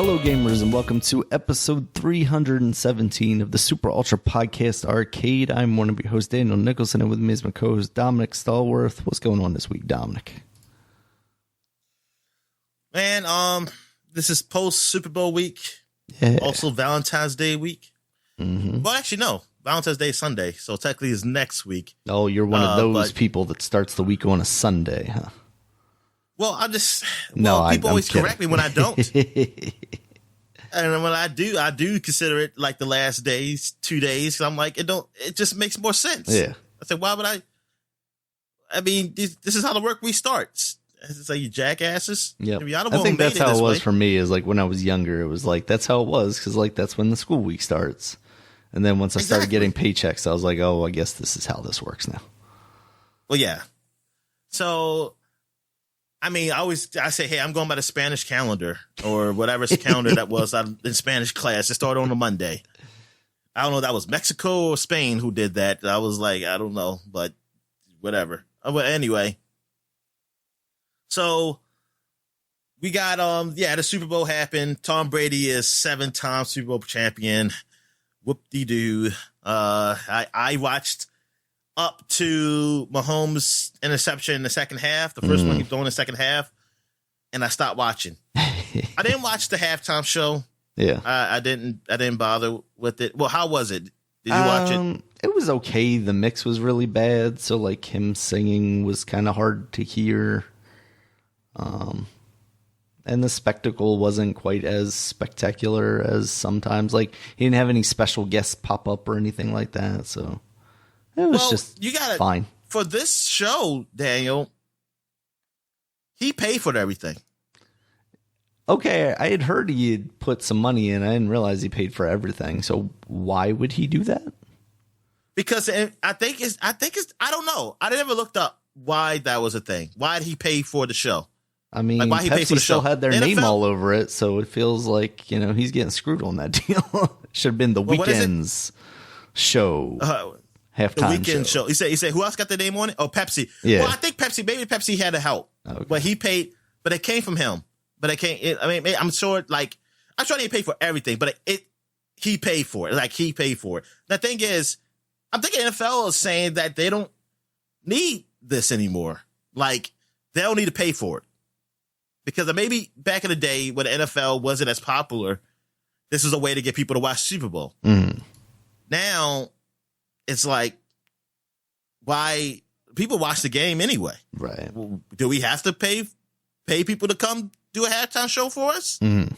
Hello, gamers, and welcome to episode 317 of the Super Ultra Podcast Arcade. I'm one of your hosts, Daniel Nicholson, and with me is my co-host, Dominic Stallworth. What's going on this week, Dominic? Man, this is post Super Bowl week. Yeah. Also Valentine's Day week. Mm-hmm. Well, actually, no. Valentine's Day is Sunday, so technically it's next week. Oh, you're one of those people that starts the week on a Sunday, huh? Well, I'm just... No, people I'm always kidding. correct me when I don't. And when I do consider it like the last days, 2 days. I'm like, it just makes more sense. Yeah. I said, why would I mean, this is how the work week starts. It's like, you jackasses. Yeah. I think that's how it was for me, is like when I was younger, it was like, that's how it was. Cause like, that's when the school week starts. And then once I started getting paychecks, I was like, oh, I guess this is how this works now. Well, yeah. So, I mean, I say, hey, I'm going by the Spanish calendar or whatever calendar that was in Spanish class. It started on a Monday. I don't know if that was Mexico or Spain who did that. I was like, I don't know, but whatever. But anyway. So we got, the Super Bowl happened. Tom Brady is 7-time Super Bowl champion. Whoop-de-doo. I watched up to Mahomes' interception in the second half, the first one he threw in the second half, and I stopped watching. I didn't watch the halftime show. Yeah. I didn't bother with it. Well, how was it? Did you watch it? It was okay. The mix was really bad, so like him singing was kind of hard to hear. And the spectacle wasn't quite as spectacular as sometimes. Like, he didn't have any special guests pop up or anything like that, so it was just fine. For this show, Daniel, he paid for everything. Okay, I had heard he had put some money in. I didn't realize he paid for everything. So why would he do that? Because I think it's I don't know. I never looked up why that was a thing. Why did he pay for the show? I mean, like, why he paid for the still show? Had their name all over it, so it feels like, he's getting screwed on that deal. Should have been the Weeknd's show. Halftime the Weeknd show. He said, who else got their name on it? Oh, Pepsi. Yeah. Well, I think maybe Pepsi had to help. Okay. But he paid, but it came from him. But it can't, I'm sure, like, I'm sure he paid for everything, but he paid for it. Like, he paid for it. The thing is, I'm thinking NFL is saying that they don't need this anymore. Like, they don't need to pay for it. Because maybe back in the day when the NFL wasn't as popular, this was a way to get people to watch Super Bowl. Mm. Now, it's like, why people watch the game anyway? Right. Well, do we have to pay people to come do a halftime show for us? Mm.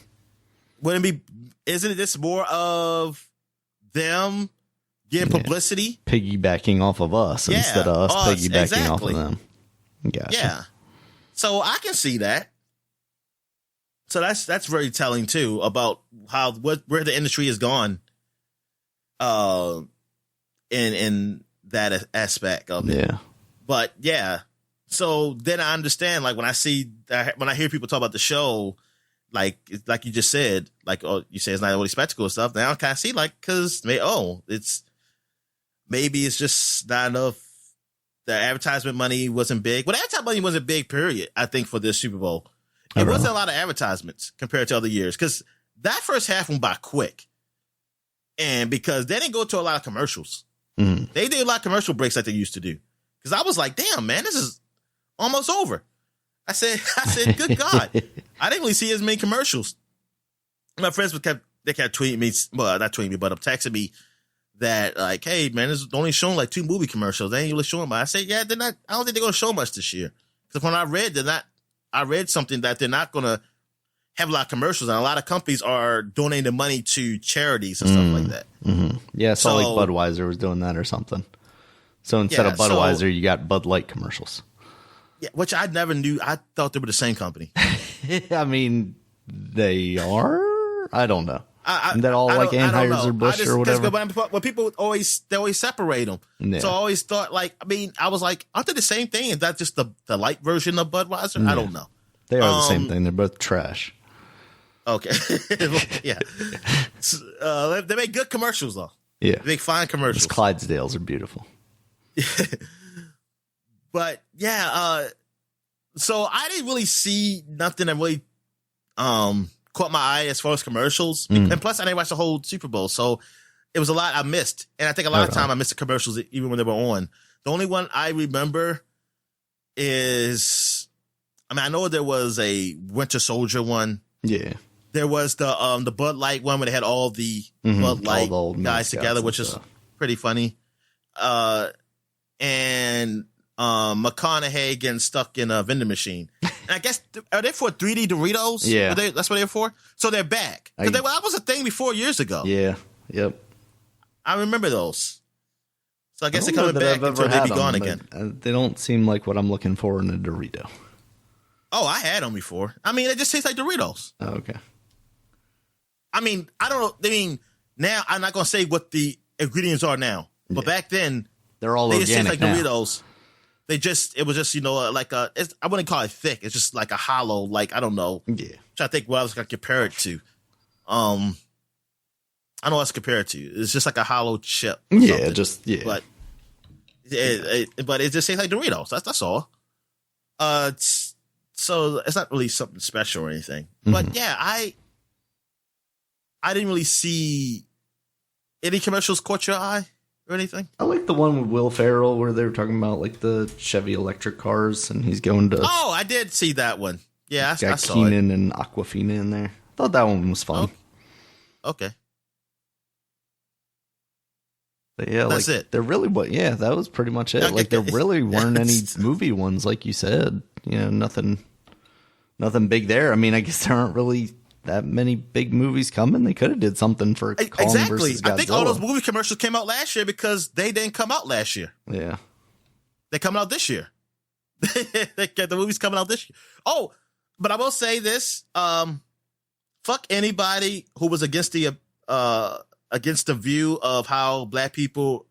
Isn't this more of them getting publicity? Piggybacking off of us instead of us piggybacking off of them. Gotcha. Yeah. So I can see that. So that's very telling too about where the industry has gone in that aspect of it. Yeah. But yeah. So then I understand, like, when I hear people talk about the show, like you just said, like, oh, you say it's not really spectacle stuff. Now I kind of see, like, because maybe it's just not enough. The advertisement money wasn't big. Well, the advertisement money wasn't big, period, I think, for this Super Bowl. It wasn't a lot of advertisements compared to other years, because that first half went by quick. And because they didn't go to a lot of commercials. Mm. They did a lot of commercial breaks like they used to do. Because I was like, damn, man, this is almost over. I said, good God. I didn't really see as many commercials. My friends kept tweeting me, well, not tweeting me, but texting me that, like, hey, man, this is only showing like 2 movie commercials. They ain't really showing much. I said, yeah, they're not. I don't think they're going to show much this year. Because when I read something that they're not going to have a lot of commercials, and a lot of companies are donating the money to charities and stuff like that. Mm-hmm. Yeah, I saw like Budweiser was doing that or something. So instead of Budweiser, you got Bud Light commercials. Yeah, which I never knew. I thought they were the same company. I mean, they are? I don't know. Isn't that all like Anheuser-Busch or whatever? But people always separate them. Yeah. So I always thought, like, I was like, aren't they the same thing? Is that just the light version of Budweiser? Yeah. I don't know. They are the same thing. They're both trash. Okay. Yeah. They make good commercials, though. Yeah. They make fine commercials. Those Clydesdales are beautiful. But, yeah. So I didn't really see nothing that really caught my eye as far as commercials. And plus, I didn't watch the whole Super Bowl, so it was a lot I missed. And I think a lot of time I missed the commercials even when they were on. The only one I remember is, I mean, I know there was a Winter Soldier one. Yeah. There was the Bud Light one where they had all the Bud Light guys together, which is pretty funny. And McConaughey getting stuck in a vending machine. And I guess, are they for 3D Doritos? Yeah. That's what they're for? So they're back. Because that was a thing before years ago. Yeah. Yep. I remember those. So I guess they're coming back until they be gone again. They don't seem like what I'm looking for in a Dorito. Oh, I had them before. I mean, it just tastes like Doritos. Oh, okay. I mean, I don't know. I mean, now I'm not going to say what the ingredients are now. But back then, they're all organic. They just taste like now. Doritos. It was just, like I wouldn't call it thick. It's just like a hollow, like, I don't know. Yeah. I'm trying to think what I was going to compare it to. I don't know what to compare it to. It's just like a hollow chip. Yeah, But it just tastes like Doritos. That's all. So it's not really something special or anything. But yeah, I didn't really see any commercials caught your eye or anything. I like the one with Will Ferrell where they were talking about like the Chevy electric cars and he's going to. Oh, I did see that one. Yeah, I saw Keenan and Aquafina in there. I thought that one was fun. Oh, okay. But yeah, that's it. There really, that was pretty much it. Okay. Like there really weren't any movie ones, like you said. Nothing big there. I mean, I guess there aren't really that many big movies coming. They could have did something for Kong versus Godzilla. I think all those movie commercials came out last year because they didn't come out last year. Yeah, they're coming out this year. The movie's coming out this year. Oh, but I will say this: fuck anybody who was against the view of how black people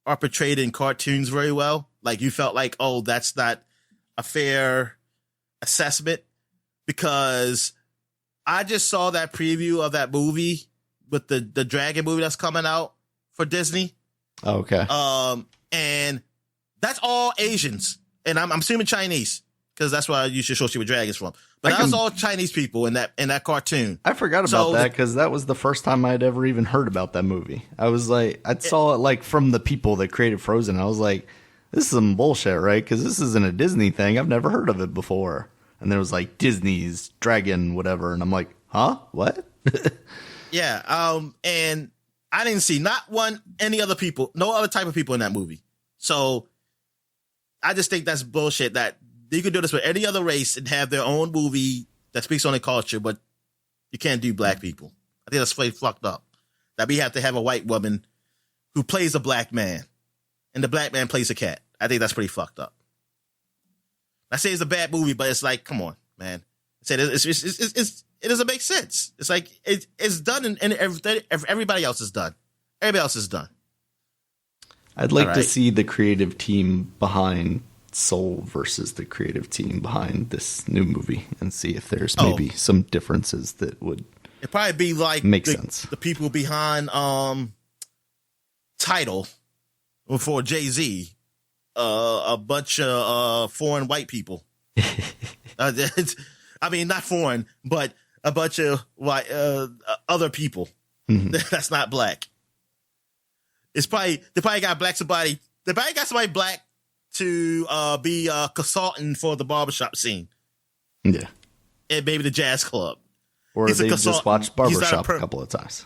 are portrayed in cartoons very well. Like you felt like, oh, that's not a fair assessment, because I just saw that preview of that movie with the dragon movie that's coming out for Disney. Okay. And that's all Asians, and I'm assuming Chinese, because that's why you should show with dragons from. But that was all Chinese people in that cartoon. I forgot about that because that was the first time I'd ever even heard about that movie. I was like, I saw it like from the people that created Frozen. I was like, this is some bullshit, right? Because this isn't a Disney thing. I've never heard of it before. And there was like Disney's Dragon, whatever. And I'm like, huh? What? Yeah. And I didn't see no other type of people in that movie. So I just think that's bullshit that you could do this with any other race and have their own movie that speaks on their culture, but you can't do black people. I think that's way fucked up. That we have to have a white woman who plays a black man and the black man plays a cat. I think that's pretty fucked up. I say it's a bad movie, but it's like, come on, man. It doesn't make sense. It's like it's done, and everybody else is done. Everybody else is done. I'd like to see the creative team behind Soul versus the creative team behind this new movie, and see if there's maybe some differences that would. It'd probably be like make sense. The people behind Tidal for Jay-Z. A bunch of foreign white people. I mean, not foreign, but a bunch of white other people that's not black. They probably got somebody black to be a consultant for the barbershop scene. Yeah, and maybe the jazz club. Or they just watched Barbershop a couple of times.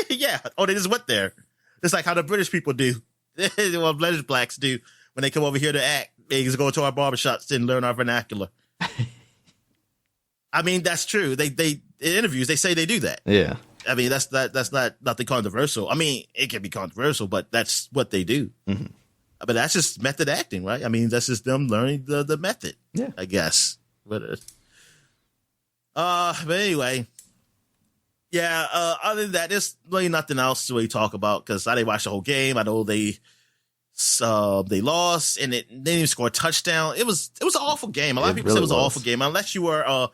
Yeah, or they just went there. It's like how the British people do. What British blacks do when they come over here to act. They just go to our barbershops and learn our vernacular. I mean, that's true. They in interviews they say they do that. Yeah. I mean, that's not nothing controversial. I mean, it can be controversial, but that's what they do. Mm-hmm. But that's just method acting, right? I mean, that's just them learning the method. Yeah, I guess. But anyway. Yeah, other than that, there's really nothing else to really talk about because I didn't watch the whole game. I know they lost and they didn't even score a touchdown. It was an awful game. A lot of people said it was an awful game, unless you were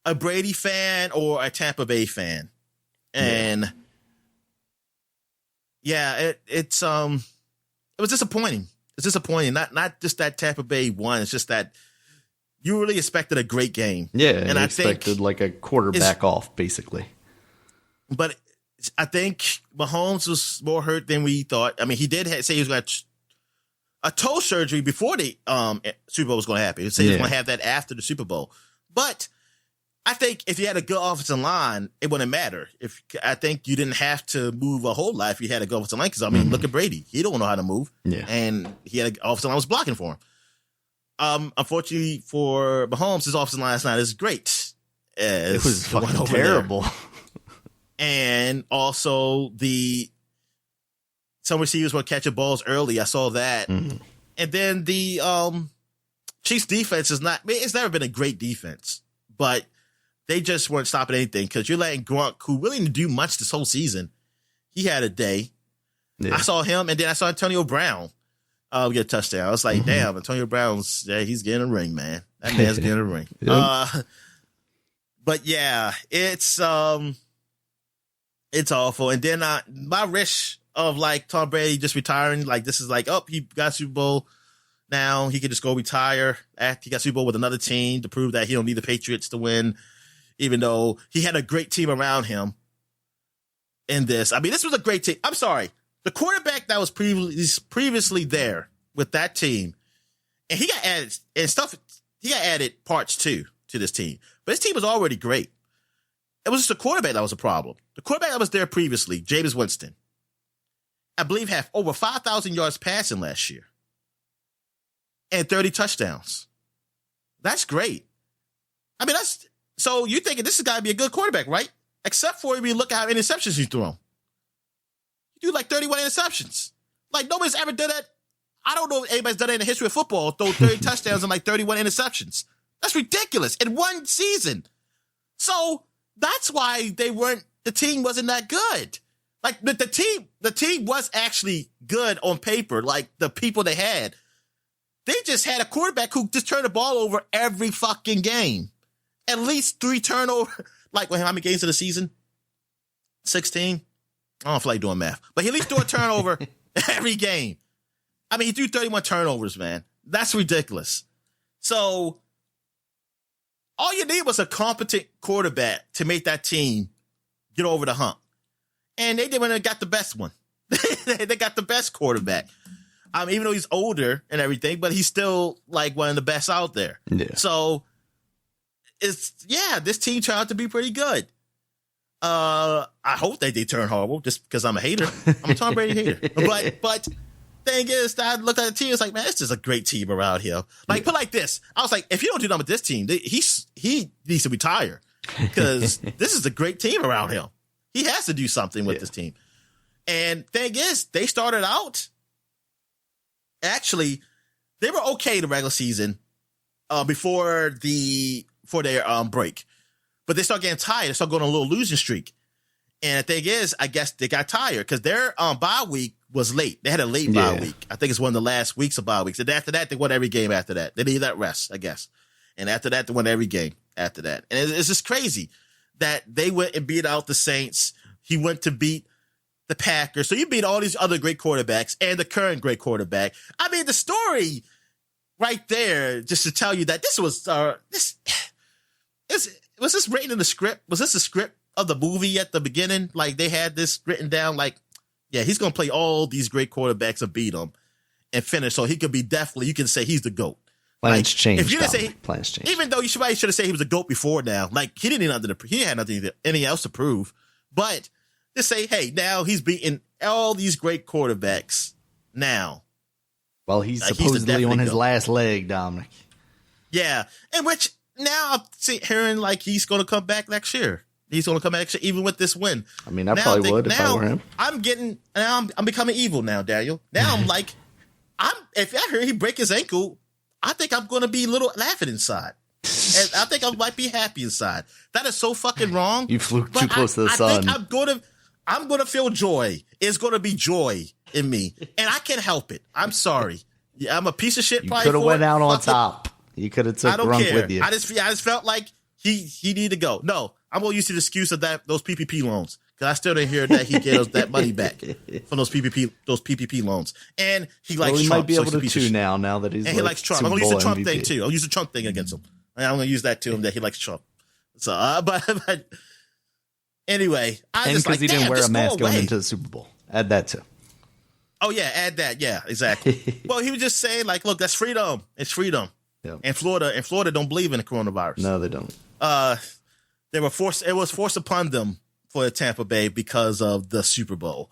a Brady fan or a Tampa Bay fan. And it was disappointing. It's disappointing. Not just that Tampa Bay won. It's just that you really expected a great game. Yeah, and I expected like a quarterback off, basically. But I think Mahomes was more hurt than we thought. I mean, he did say he was going to a toe surgery before the Super Bowl was going to happen. He said he was going to have that after the Super Bowl. But I think if you had a good offensive line, it wouldn't matter. I think you didn't have to move a whole lot if you had a good offensive line. Because, I mean, look at Brady. He don't know how to move. Yeah. And he had an offensive line was blocking for him. Unfortunately for Mahomes, his offensive line is not as great as it was fucking terrible. And also some receivers were catching balls early. I saw that. Mm-hmm. And then the Chiefs defense it's never been a great defense, but they just weren't stopping anything because you're letting Gronk, who really didn't do much this whole season, he had a day. Yeah. I saw him, and then I saw Antonio Brown get a touchdown. I was like, damn, Antonio Brown's, he's getting a ring, man. That man's getting a ring. Yep. But yeah, it's awful. And then my wish of like Tom Brady just retiring, like this is like, he got Super Bowl. Now he can just go retire after he got Super Bowl with another team to prove that he don't need the Patriots to win, even though he had a great team around him in this. I mean, this was a great team. I'm sorry. The quarterback that was previously there with that team, and he got added and stuff. He got added parts too to this team, but his team was already great. It was just the quarterback that was a problem. The quarterback that was there previously, Jameis Winston, I believe had over 5,000 yards passing last year and 30 touchdowns. That's great. I mean, so you're thinking this has got to be a good quarterback, right? Except for if you look at how many interceptions you threw him. You do like 31 interceptions. Like nobody's ever done that. I don't know if anybody's done that in the history of football, throw 30 touchdowns and like 31 interceptions. That's ridiculous in one season. So that's why the team wasn't that good. Like the team was actually good on paper. Like the people they had, they just had a quarterback who just turned the ball over every fucking game. At least 3 turnovers. Like how many games of the season? 16? I don't feel like doing math, but he at least threw a turnover every game. I mean, he threw 31 turnovers, man. That's ridiculous. So all you need was a competent quarterback to make that team get over the hump. And they did when they got the best one. They got the best quarterback. Even though he's older and everything, but he's still like one of the best out there. Yeah. So this team turned out to be pretty good. I hope they turn horrible just because I'm a hater. I'm a Tom Brady hater. But thing is, I looked at the team. It's like, man, this is a great team around here. Like, put like this. I was like, if you don't do nothing with this team, he needs to retire because this is a great team around him. He has to do something with this team. And thing is, they started out. Actually, they were okay the regular season before their break. But they start getting tired. They start going on a little losing streak. And the thing is, I guess they got tired because their bye week was late. They had a late bye week. I think it's one of the last weeks of bye weeks. And after that, they won every game after that. They needed that rest, I guess. And after that, they won every game after that. And it's just crazy that they went and beat out the Saints. He went to beat the Packers. So you beat all these other great quarterbacks and the current great quarterback. I mean, the story right there, just to tell you that this was was this written in the script? Was this a script of the movie at the beginning? Like they had this written down like, yeah, he's going to play all these great quarterbacks and beat them and finish. So he could be you can say he's the GOAT. Plans changed. If you didn't say plans changed. Even though you should have said he was a GOAT before now, like he didn't he had nothing else to prove. But just say, hey, now he's beating all these great quarterbacks now. Well, he's supposedly on his last leg, Dominic. Yeah. In which now I'm hearing like he's going to come back next year. He's going to come back next year, even with this win. I mean, I probably would if I were him. I'm becoming evil now, Daniel. Now I'm like, if I hear he break his ankle, I think I'm going to be a little laughing inside. And I think I might be happy inside. That is so fucking wrong. You flew too close to the sun. I think I'm going to feel joy. It's going to be joy in me. And I can't help it. I'm sorry. Yeah, I'm a piece of shit. You could have went out on top. You could have took Gronk with you. I just felt like he needed to go. No, I'm going to use the excuse of those PPP loans because I still didn't hear that he gave us that money back from those PPP loans. And he likes he Trump. might be able to too now that he's and he likes Trump. I'm going to use the Trump thing too. I'll use the Trump thing against him. I'm going to use that to him that he likes Trump. So, but anyway, and because he didn't wear a mask going into the Super Bowl. Add that too. Oh yeah, add that. Yeah, exactly. Well, he was just saying like, look, that's freedom. It's freedom. Yeah. And Florida don't believe in the coronavirus. No, they don't. It was forced upon them for the Tampa Bay because of the Super Bowl.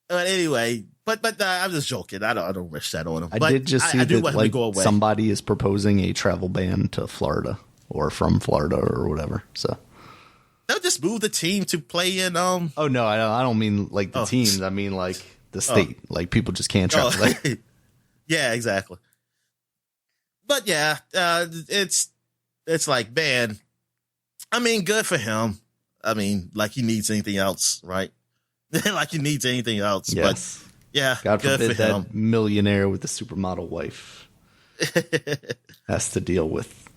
But anyway, but I'm just joking. I don't wish that on him. I did just see that like somebody is proposing a travel ban to Florida or from Florida or whatever. So they'll just move the team to play in. Oh no, I don't mean like the teams. I mean like the state. Like people just can't travel. Yeah, exactly. But yeah, it's like, man. I mean, good for him. I mean, like he needs anything else, right? Like he needs anything else. Yes. But yeah, God good forbid for him. That millionaire with the supermodel wife has to deal with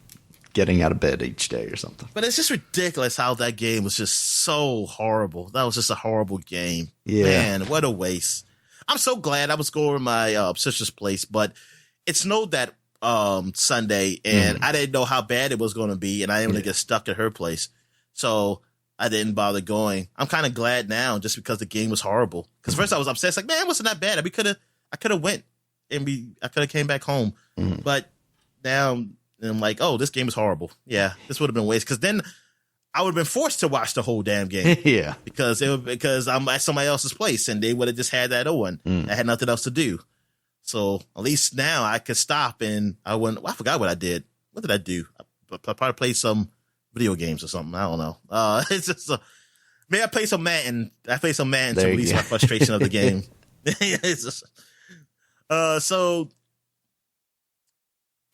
getting out of bed each day or something. But it's just ridiculous how that game was just so horrible. That was just a horrible game. Yeah. Man, what a waste. I'm so glad I was going to my sister's place, but it snowed that Sunday, and I didn't know how bad it was going to be, and I didn't want to get stuck at her place. So I didn't bother going. I'm kind of glad now just because the game was horrible. Because first I was upset. It's like, man, it wasn't that bad. I could have went and I could have came back home. But now I'm like, oh, this game is horrible. Yeah, this would have been a waste. Because then I would have been forced to watch the whole damn game. Yeah. Because I'm at somebody else's place and they would have just had that on. I had nothing else to do. So at least now I could stop and I forgot what I did. What did I do? I probably played some video games or something. I don't know. It's just maybe I played some Madden. I played some Madden to release my frustration of the game. It's just, so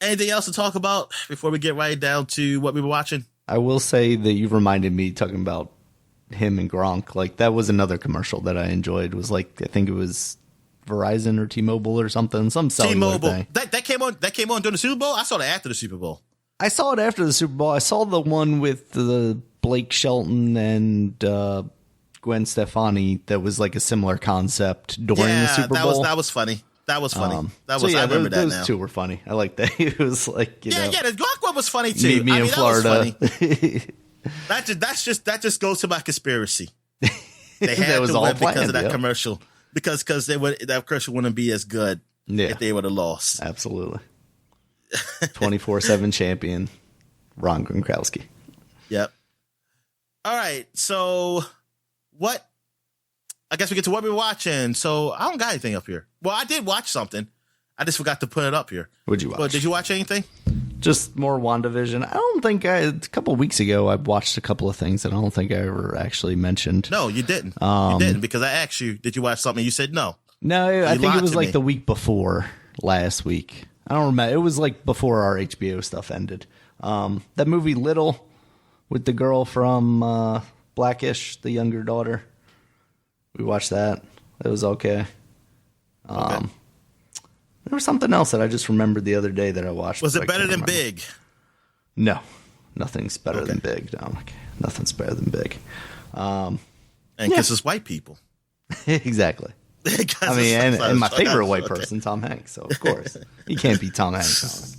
anything else to talk about before we get right down to what we were watching? I will say that you reminded me talking about him and Gronk. Like that was another commercial that I enjoyed. It was like I think it was Verizon or T-Mobile or something. Some cellular thing. That came on during the Super Bowl. I saw that after the Super Bowl. I saw it after the Super Bowl. I saw the one with the Blake Shelton and Gwen Stefani that was like a similar concept during the Super Bowl. That was funny. That was funny. I remember that now. Those two were funny. I like that. It was like, the Gronk one was funny too. Meet me in Florida. That just goes to my conspiracy. They had to win because of that commercial. Because that commercial wouldn't be as good if they would have lost. Absolutely. 24/7 champion, Ron Gronkowski. Yep. All right. So what? I guess we get to what we're watching. So I don't got anything up here. Well, I did watch something. I just forgot to put it up here. What'd you watch? Well, did you watch anything? Just more WandaVision. I don't think a couple of weeks ago I watched a couple of things that I don't think I ever actually mentioned. No, you didn't. You didn't because I asked you, did you watch something? You said no. No, I think it was like the week before last week. I don't remember. It was like before our HBO stuff ended. That movie Little with the girl from Blackish, the younger daughter. We watched that. It was okay. There was something else that I just remembered the other day that I watched. Was it better than Big? No. Nothing's better than Big, Dominic. Nothing's better than Big. And because it's white people. Exactly. I mean, and my favorite white person, Tom Hanks. So, of course, you can't be Tom Hanks.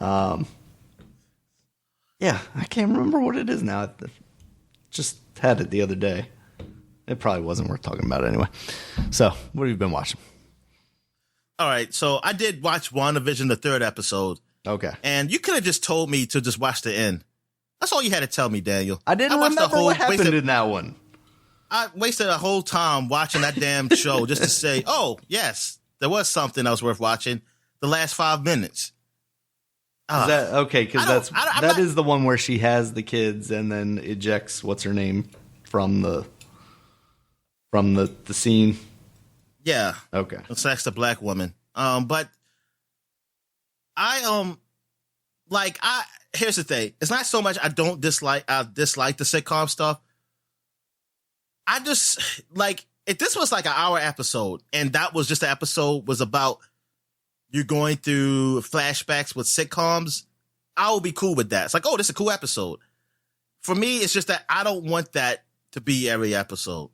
Yeah, I can't remember what it is now. I just had it the other day. It probably wasn't worth talking about anyway. So, what have you been watching? All right, so I did watch WandaVision, the 3rd episode. Okay. And you could have just told me to just watch the end. That's all you had to tell me, Daniel. I didn't remember what happened in that one. I wasted a whole time watching that damn show just to say, oh, yes, there was something that was worth watching. The last 5 minutes. Is that okay? Because that is the one where she has the kids and then ejects what's her name from the scene. Yeah. Okay. Sex the black woman. But here's the thing. It's not so much I dislike the sitcom stuff. I just like if this was like an hour episode and that was just the episode was about you going through flashbacks with sitcoms, I would be cool with that. It's like, oh, this is a cool episode. For me, it's just that I don't want that to be every episode.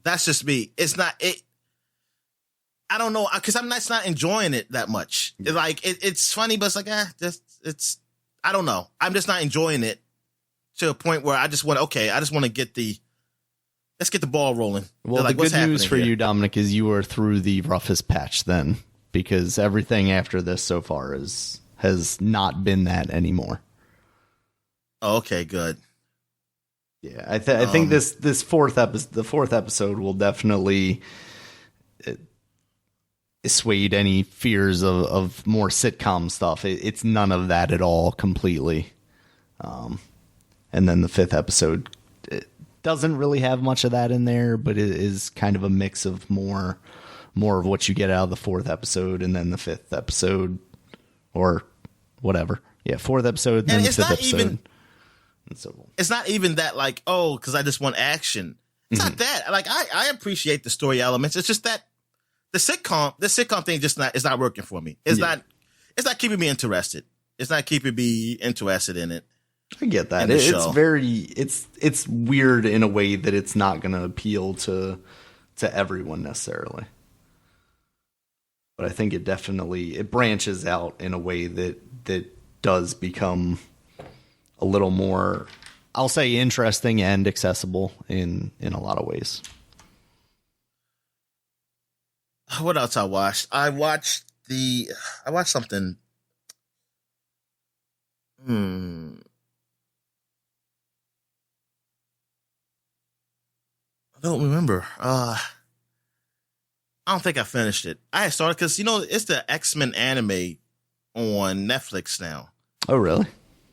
That's just me. It's not it. I don't know, because I'm not enjoying it that much. It's funny, but it's like it's I don't know. I'm just not enjoying it to a point where I just want to get the ball rolling. Well, the good news for you, Dominic, is you are through the roughest patch then, because everything after this so far has not been that anymore. Oh, okay, good. Yeah, I think the fourth episode will definitely assuage any fears of more sitcom stuff. It's none of that at all, completely. And then the fifth episode, it doesn't really have much of that in there, but it is kind of a mix of more of what you get out of the fourth episode, and then the fifth episode, or whatever. Yeah, fourth episode, and then the fifth episode. It's not even that because I just want action. It's not that. I appreciate the story elements. It's just that the sitcom thing is not working for me. It's not keeping me interested. It's not keeping me interested in it. I get that. It's weird in a way that it's not going to appeal to everyone necessarily. But I think it branches out in a way that does become a little more, I'll say, interesting and accessible in a lot of ways. What else I watched? I watched something. I don't remember. I don't think I finished it. I had started because it's the X-Men anime on Netflix now. Oh, really?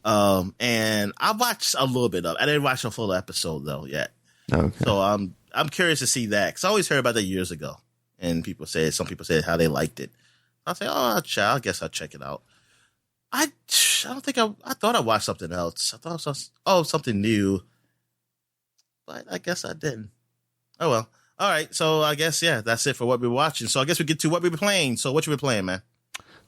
And I watched a little bit of it. I didn't watch a full episode though yet. Okay. So I'm curious to see that, because I always heard about that years ago, and some people said how they liked it. I'll say, I guess I'll check it out. I don't think I thought I watched something else. I thought it was something new, but I guess I didn't. Oh well. All right. So I guess that's it for what we're watching. So I guess we get to what we've been playing. So what you been playing, man?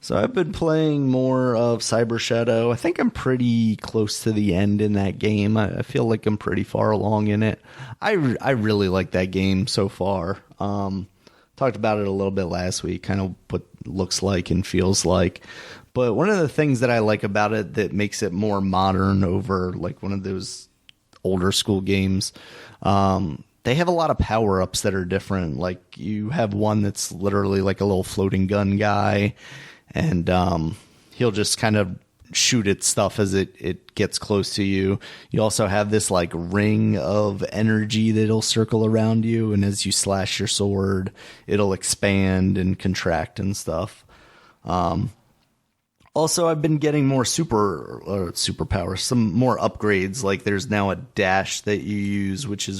So I've been playing more of Cyber Shadow. I think I'm pretty close to the end in that game. I feel like I'm pretty far along in it. I really like that game so far. Talked about it a little bit last week, kind of what it looks like and feels like. But one of the things that I like about it that makes it more modern over like one of those older school games, they have a lot of power-ups that are different. Like you have one that's literally like a little floating gun guy, and he'll just kind of shoot at stuff as it gets close to you. You also have this like ring of energy that'll circle around you, and as you slash your sword, it'll expand and contract and stuff. Also, I've been getting more superpowers, some more upgrades. Like there's now a dash that you use, which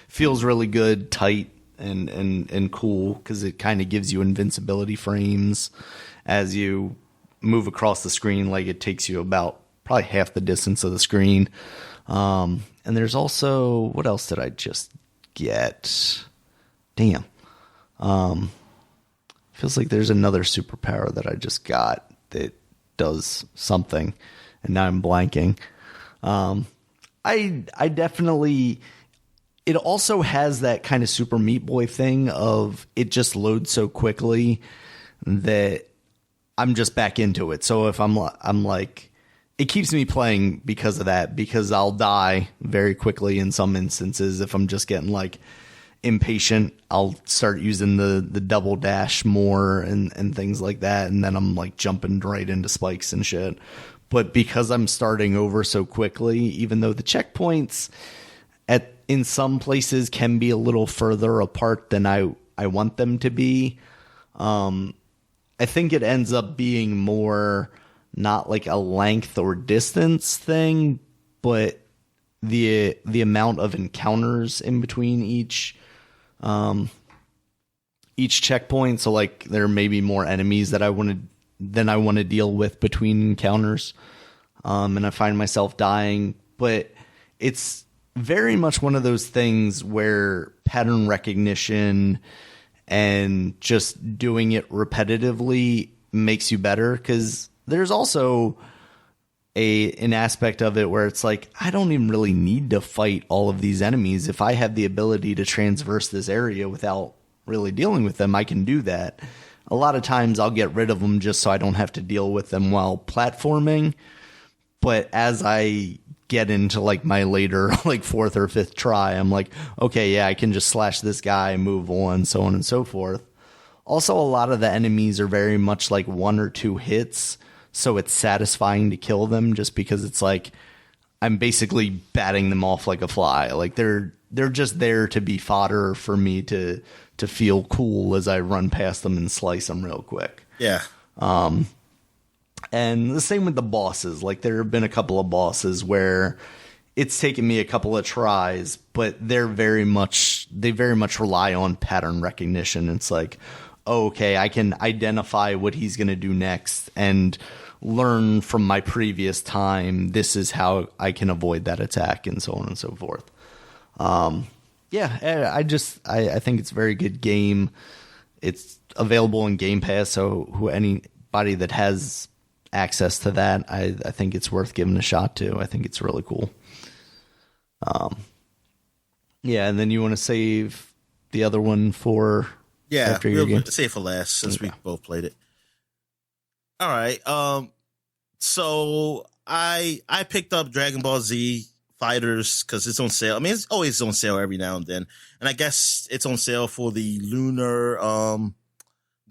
feels really good, tight, and cool, because it kind of gives you invincibility frames as you move across the screen. Like it takes you about probably half the distance of the screen. And there's also, what else did I just get? Damn. Feels like there's another superpower that I just got that does something, and now I'm blanking. I definitely, it also has that kind of Super Meat Boy thing of it just loads so quickly that I'm just back into it. So if I'm like, it keeps me playing because of that, because I'll die very quickly in some instances. If I'm just getting like impatient, I'll start using the double dash more and things like that, and then I'm like jumping right into spikes and shit. But because I'm starting over so quickly, even though the checkpoints in some places can be a little further apart than I want them to be, I think it ends up being more not like a length or distance thing, but the amount of encounters in between each checkpoint. So like there may be more enemies that I want to deal with between encounters, and I find myself dying. But it's very much one of those things where pattern recognition and just doing it repetitively makes you better, because there's also an aspect of it where it's like, I don't even really need to fight all of these enemies. If I have the ability to transverse this area without really dealing with them, I can do that. A lot of times I'll get rid of them just so I don't have to deal with them while platforming. But as I get into like my later like fourth or fifth try, I'm like, okay, yeah, I can just slash this guy, move on, so on and so forth. Also, a lot of the enemies are very much like 1 or 2 hits, so it's satisfying to kill them just because it's like I'm basically batting them off like a fly. Like they're just there to be fodder for me to feel cool as I run past them and slice them real quick. Yeah. And the same with the bosses. Like there have been a couple of bosses where it's taken me a couple of tries, but they very much rely on pattern recognition. It's like, okay, I can identify what he's going to do next and learn from my previous time. This is how I can avoid that attack and so on and so forth. Yeah, I think it's a very good game. It's available in Game Pass, so anybody that has access to that, I think it's worth giving a shot to. I think it's really cool. Yeah, and then you want to save the other one for after your game? Save for last since we both played it. All right. So I picked up Dragon Ball Z Fighters because it's on sale. I mean, it's always on sale every now and then, and I guess it's on sale for the Lunar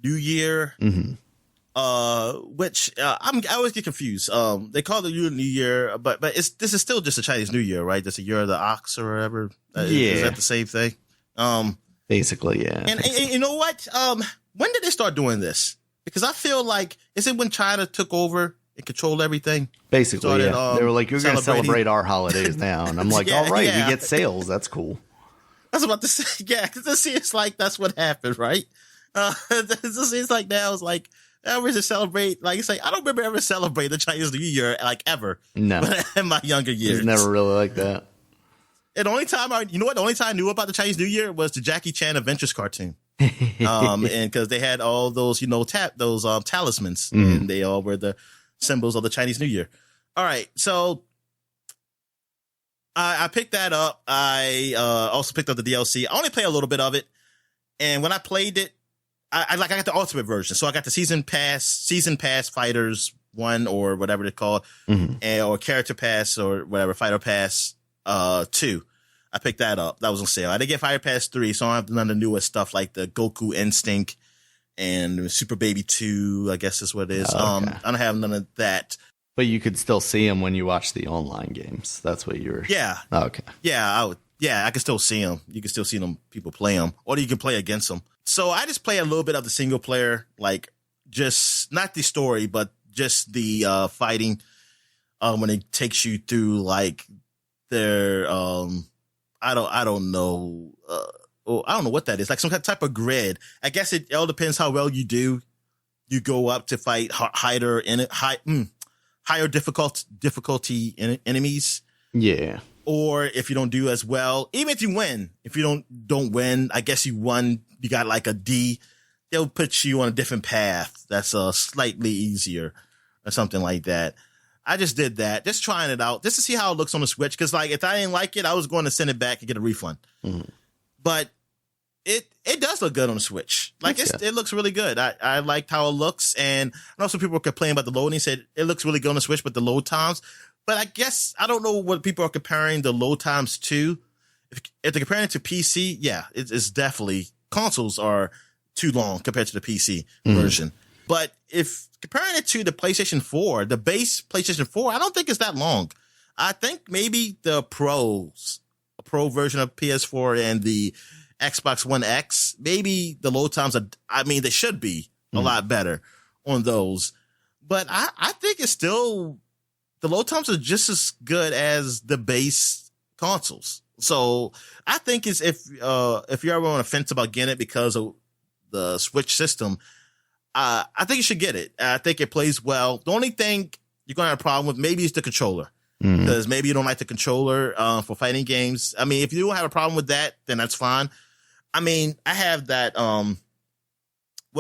New Year. Mm-hmm. Which I always get confused. They call it the Lunar New Year, but this is still just a Chinese New Year, right? That's a year of the ox or whatever. Is that the same thing? Basically, yeah. And you know what? When did they start doing this? Because I feel like, is it when China took over and controlled everything? Basically, started, they were like, you're going to celebrate our holidays now. And I'm like, all right, we get sales. That's cool. I was about to say, yeah, because it seems like that's what happened, right? It seems like now it's like, ever to celebrate, like, it's like, I don't remember ever celebrating the Chinese New Year, like, ever. No. In my younger years. It's never really like that. And the only time I knew about the Chinese New Year was the Jackie Chan Adventures cartoon. And because they had all those, talismans, and they all were the symbols of the Chinese New Year. All right, so I picked that up. I also picked up the DLC. I only played a little bit of it, and when I played it, I got the ultimate version. So I got the season pass Fighters 1 or whatever they're called, or character pass or whatever, fighter pass 2. I picked that up. That was on sale. I didn't get Fire Pass 3, so I don't have none of the newest stuff like the Goku Instinct and Super Baby 2, I guess is what it is. Okay. I don't have none of that. But you could still see them when you watch the online games. That's what you were... Yeah. Oh, okay. Yeah, I can still see them. You can still see them, people play them, or you can play against them. So I just play a little bit of the single player, like just not the story, but just the fighting. When it takes you through like their I don't know I don't know what that is, like some type of grid. I guess it all depends how well you do. You go up to fight higher difficulty enemies. Yeah. Or if you don't do as well, even if you win, if you don't win, I guess you won. You got like a D. They'll put you on a different path that's slightly easier or something like that. I just did that, just trying it out, just to see how it looks on the Switch. Because like, if I didn't like it, I was going to send it back and get a refund. Mm-hmm. But it does look good on the Switch. Like it looks really good. I liked how it looks, and I know some people were complaining about the loading. Said it looks really good on the Switch, but the load times. But I guess I don't know what people are comparing the load times to. If they're comparing it to PC, yeah, it's definitely, consoles are too long compared to the PC version. But if comparing it to the PlayStation 4, the base PlayStation 4, I don't think it's that long. I think maybe the Pro version of PS4 and the Xbox One X, maybe the load times they should be a lot better on those. But I think it's still, the load times are just as good as the base consoles. So I think if you're ever on the fence about getting it because of the Switch system, I think you should get it. I think it plays well. The only thing you're going to have a problem with maybe is the controller, because maybe you don't like the controller for fighting games. I mean, if you don't have a problem with that, then that's fine. I mean, I have that. Well,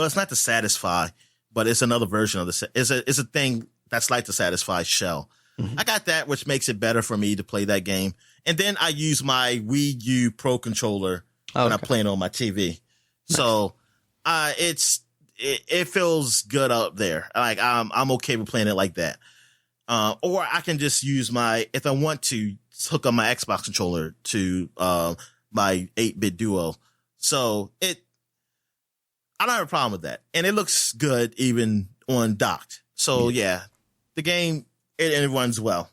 it's not the Satisfy, but it's another version of the. It's a thing that's like the Satisfy shell. I got that, which makes it better for me to play that game. And then I use my Wii U Pro controller when I'm playing on my TV. Nice. So it feels good up there. Like I'm okay with playing it like that. Or I can just use if I want to, hook up my Xbox controller to my 8-bit Duo. So I don't have a problem with that. And it looks good even on docked. So yeah, the game, it runs well.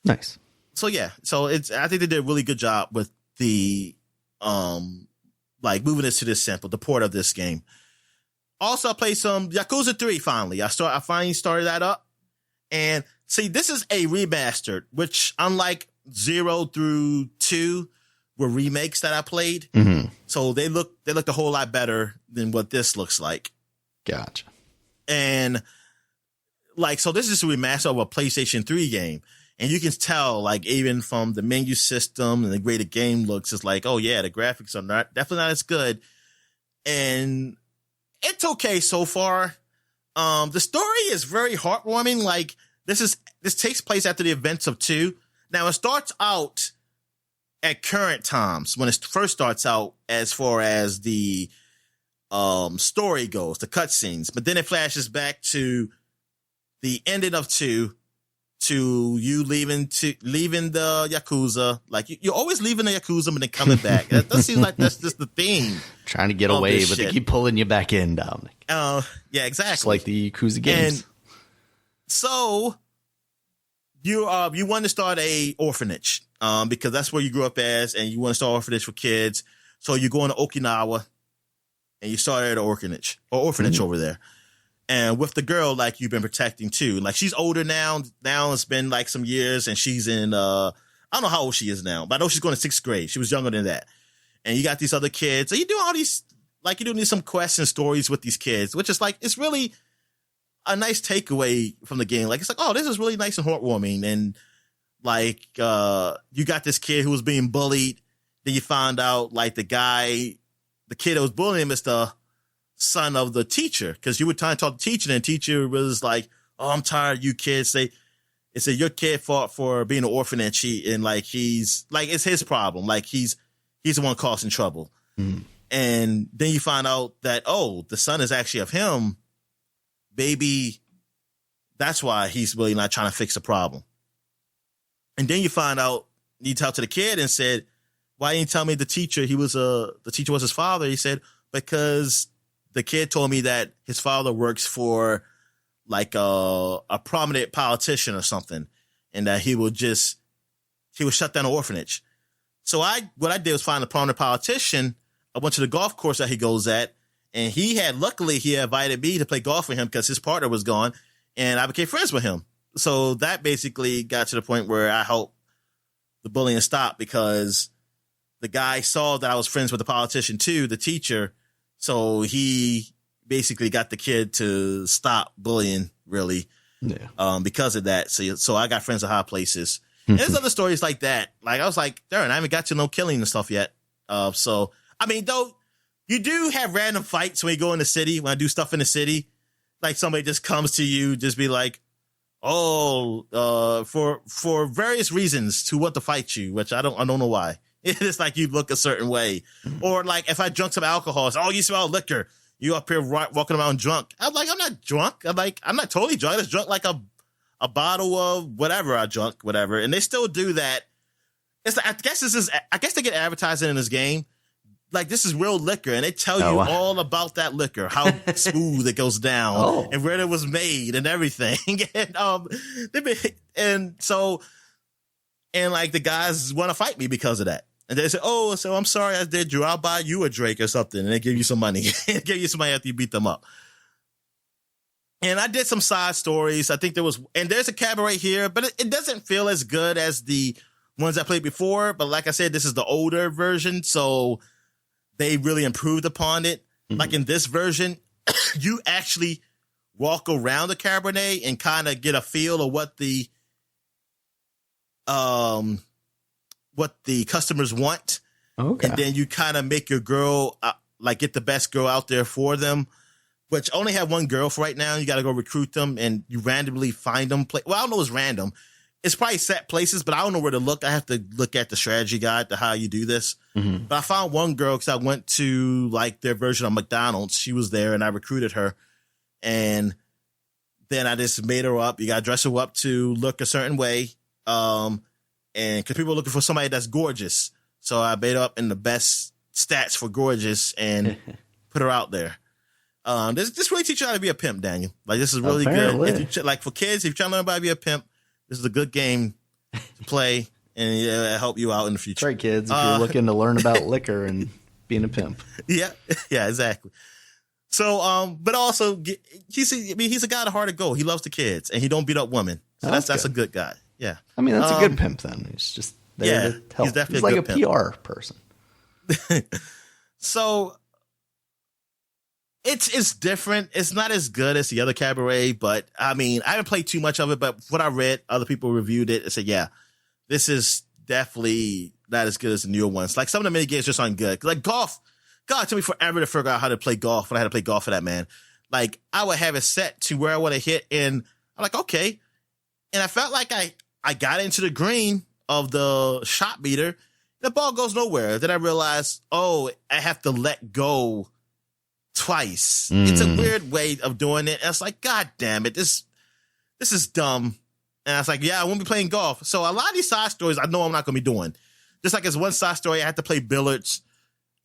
Nice. So yeah, I think they did a really good job with the like moving this to this sample, the port of this game. Also, I played some Yakuza 3 finally. I finally started that up. And see, this is a remastered, which unlike 0 through 2 were remakes that I played. Mm-hmm. So they looked a whole lot better than what this looks like. Gotcha. And like, so this is a remaster of a PlayStation 3 game. And you can tell, like, even from the menu system and the way the game looks, it's like, oh yeah, the graphics are definitely not as good. And it's okay so far. The story is very heartwarming. Like, this takes place after the events of 2. Now, it starts out at current times when it first starts out as far as the story goes, the cutscenes. But then it flashes back to the ending of 2 to you leaving the Yakuza. Like, you're always leaving the Yakuza and then coming back. That seems like that's just the theme. Trying to get away, but they keep pulling you back in, Dominic. Yeah, exactly. It's like the Yakuza games. And so you want to start a orphanage because that's where you grew up as, and you want to start an orphanage for kids. So you're going to Okinawa and you started an orphanage over there. And with the girl, like, you've been protecting too. Like, she's older now. Now it's been like some years, and she's in I don't know how old she is now, but I know she's going to 6th grade. She was younger than that. And you got these other kids. So you do all these, like, you're doing some quests and stories with these kids, which is like, it's really a nice takeaway from the game. Like, it's like, oh, this is really nice and heartwarming. And like, you got this kid who was being bullied. Then you find out, like, the kid that was bullying him is the son of the teacher, because you were trying to talk to the teacher, and the teacher was like, oh, I'm tired of you kids. It said your kid fought for being an orphanage, and like, he's like, it's his problem. Like, he's the one causing trouble. Mm. And then you find out that, oh, the son is actually of him. Baby, that's why he's really not trying to fix the problem. And then you find out, you talk to the kid and said, why didn't you tell me the teacher was his father? He said, because the kid told me that his father works for like a prominent politician or something, and that he would shut down an orphanage. So what I did was find a prominent politician. I went to the golf course that he goes at, and luckily he invited me to play golf with him because his partner was gone, and I became friends with him. So that basically got to the point where I helped the bullying stop, because the guy saw that I was friends with the politician too, the teacher. So he basically got the kid to stop bullying, really, because of that. So I got friends at high places. And there's other stories like that. Like, I was like, darn, I haven't got to no killing and stuff yet. So, I mean, though, you do have random fights when you go in the city, when I do stuff in the city. Like, somebody just comes to you, just be like, oh, for various reasons to want to fight you, which I don't know why. It's like you look a certain way. Or like, if I drunk some alcohol, it's, oh, you smell liquor. You up here walking around drunk. I'm like, I'm not drunk. I'm not totally drunk. I just drunk like a bottle of whatever I drunk, whatever. And they still do that. It's like, I guess they get advertising in this game. Like, this is real liquor, and they tell you all about that liquor, how smooth it goes down, and where it was made, and everything. And like, the guys want to fight me because of that. And they say, oh, so I'm sorry I did you. I'll buy you a drink or something. And they give you some money. Give you some money after you beat them up. And I did some side stories. I think there's a cabaret here, but it doesn't feel as good as the ones I played before. But like I said, this is the older version, so they really improved upon it. Mm-hmm. Like, in this version, you actually walk around the cabaret and kind of get a feel of what the customers want. Okay. And then you kind of make your girl, like, get the best girl out there for them, which only have one girl for right now. You got to go recruit them, and you randomly find them. Well, I don't know, it's random. it's probably set places, but I don't know where to look. I have to look at the strategy guide to how you do this. Mm-hmm. But I found one girl because I went to like their version of McDonald's. She was there and I recruited her. And then I just made her up. You got to dress her up to look a certain way. And because people are looking for somebody that's gorgeous. So I made her up in the best stats for gorgeous and put her out there. This really teach you how to be a pimp, Daniel. like this is really good. Like for kids, if you're trying to learn how to be a pimp, this is a good game to play and it'll help you out in the future. That's right, kids. If you're looking to learn about liquor and being a pimp. Yeah, exactly. So, but also he's a guy at heart of gold. He loves the kids and he don't beat up women. So that's a good guy. Yeah. I mean, that's a good pimp then. He's just there to help. He's definitely he's like a pimp. PR person. So it's different. It's not as good as the other Cabaret, but I mean, I haven't played too much of it, but what I read, other people reviewed it and said, yeah, this is definitely not as good as the newer ones. Like some of the mini games just aren't good. Like golf, God, it took me forever to figure out how to play golf when I had to play golf for that, man. Like I would have it set to where I want to hit and I'm like, okay. And I felt like I got into the green of the shot meter. The ball goes nowhere. Then I realized, I have to let go twice. It's a weird way of doing it. And it's like, God damn it. This is dumb. And I was like, yeah, I won't be playing golf. So a lot of these side stories I know I'm not going to be doing. Just like as one side story, I had to play billiards.